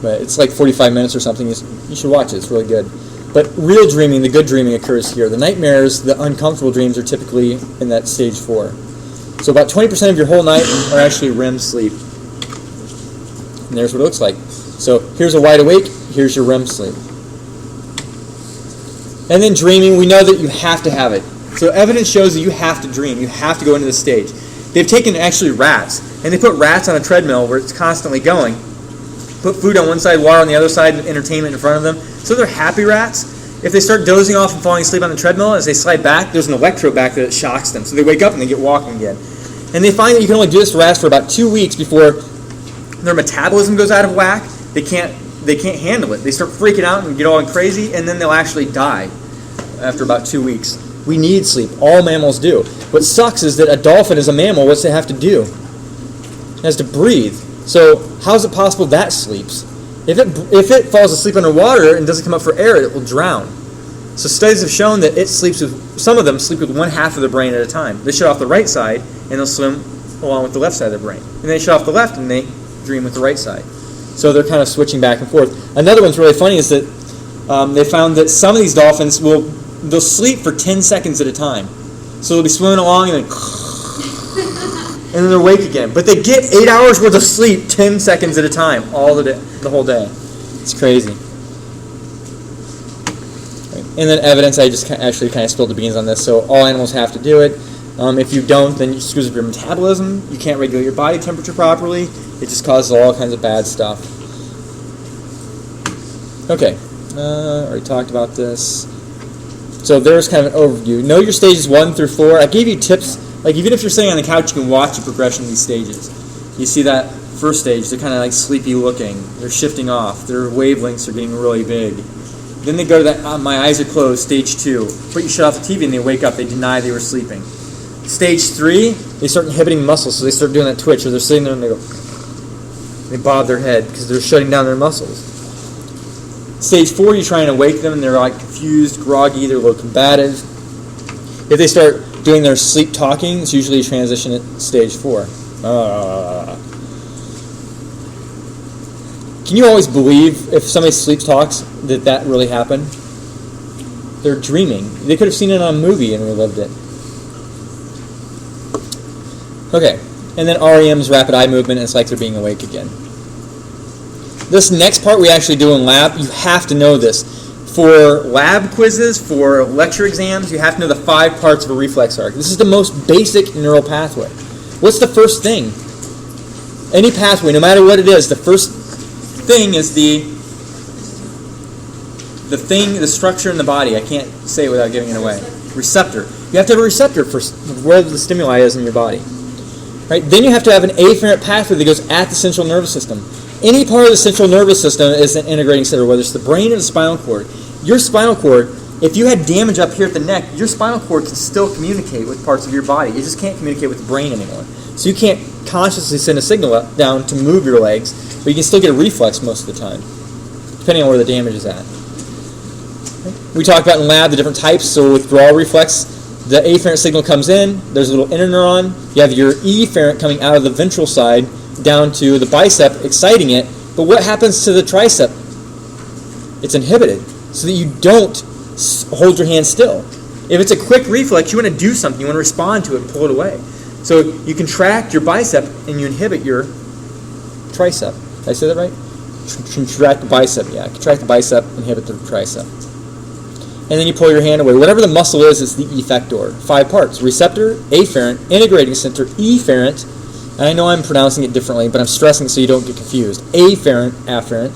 But it's like 45 minutes or something. You should watch it. It's really good. But real dreaming, the good dreaming, occurs here. The nightmares, the uncomfortable dreams, are typically in that stage 4. So about 20% of your whole night are actually REM sleep. And there's what it looks like. So here's a wide awake, here's your REM sleep. And then dreaming, we know that you have to have it. So evidence shows that you have to dream. You have to go into this stage. They've taken actually rats, and they put rats on a treadmill where it's constantly going. Put food on one side, water on the other side, and entertainment in front of them. So they're happy rats. If they start dozing off and falling asleep on the treadmill, as they slide back, there's an electrode back there that shocks them. So they wake up and they get walking again. And they find that you can only do this to rats for about 2 weeks before their metabolism goes out of whack. They can't handle it. They start freaking out and get all crazy, and then they'll actually die after about 2 weeks. We need sleep. All mammals do. What sucks is that a dolphin is a mammal. What's it have to do? It has to breathe. So how is it possible that sleeps? If it falls asleep underwater and doesn't come up for air, it will drown. So studies have shown that some of them sleep with one half of the brain at a time. They shut off the right side and they'll swim along with the left side of their brain. And they shut off the left and they dream with the right side. So they're kind of switching back and forth. Another one's really funny is that they found that some of these dolphins they'll sleep for 10 seconds at a time. So they'll be swimming along and then they're awake again. But they get 8 hours worth of sleep 10 seconds at a time, the whole day. It's crazy. And then evidence, I just actually kind of spilled the beans on this. So all animals have to do it. If you don't, then you screws up your metabolism. You can't regulate your body temperature properly. It just causes all kinds of bad stuff. Okay, already talked about this. So there's kind of an overview. Know your stages 1 through 4. I gave you tips. Like even if you're sitting on the couch, you can watch the progression of these stages. You see that first stage, they're kind of like sleepy looking. They're shifting off. Their wavelengths are getting really big. Then they go to that, my eyes are closed, stage 2. But you shut off the TV and they wake up. They deny they were sleeping. Stage 3, they start inhibiting muscles, so they start doing that twitch, or they're sitting there and they bob their head because they're shutting down their muscles. Stage 4, you try and awake them and they're like confused, groggy, they're a little combative. If they start doing their sleep talking, it's usually a transition at stage 4. Can you always believe if somebody sleep talks that really happened? They're dreaming. They could have seen it on a movie and relived it. Okay, and then REM's rapid eye movement, and it's like they're being awake again. This next part we actually do in lab. You have to know this. For lab quizzes, for lecture exams, you have to know the 5 parts of a reflex arc. This is the most basic neural pathway. What's the first thing? Any pathway, no matter what it is, the first thing is the structure in the body. I can't say it without giving it away. receptor. You have to have a receptor for where the stimuli is in your body. Right? Then you have to have an afferent pathway that goes at the central nervous system. Any part of the central nervous system is an integrating center, whether it's the brain or the spinal cord. Your spinal cord, if you had damage up here at the neck, your spinal cord can still communicate with parts of your body. It just can't communicate with the brain anymore. So you can't consciously send a signal up, down to move your legs, but you can still get a reflex most of the time, depending on where the damage is at. We talked about in lab the different types. So withdrawal reflex, the afferent signal comes in, there's a little interneuron, you have your efferent coming out of the ventral side down to the bicep, exciting it, but what happens to the tricep? It's inhibited, so that you don't hold your hand still. If it's a quick reflex, you want to do something, you want to respond to it and pull it away. So you contract your bicep and you inhibit your tricep. Did I say that right? Contract the bicep, yeah. Contract the bicep, inhibit the tricep. And then you pull your hand away. Whatever the muscle is, it's the effector. 5 parts: receptor, afferent, integrating center, efferent. And I know I'm pronouncing it differently, but I'm stressing so you don't get confused. Afferent, afferent,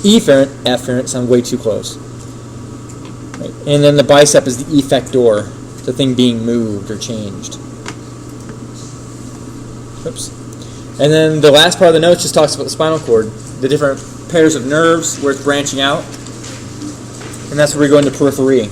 efferent, afferent. Sound way too close. Right. And then the bicep is the effector, the thing being moved or changed. Oops. And then the last part of the notes just talks about the spinal cord, the different pairs of nerves where it's branching out. And that's where we go into periphery.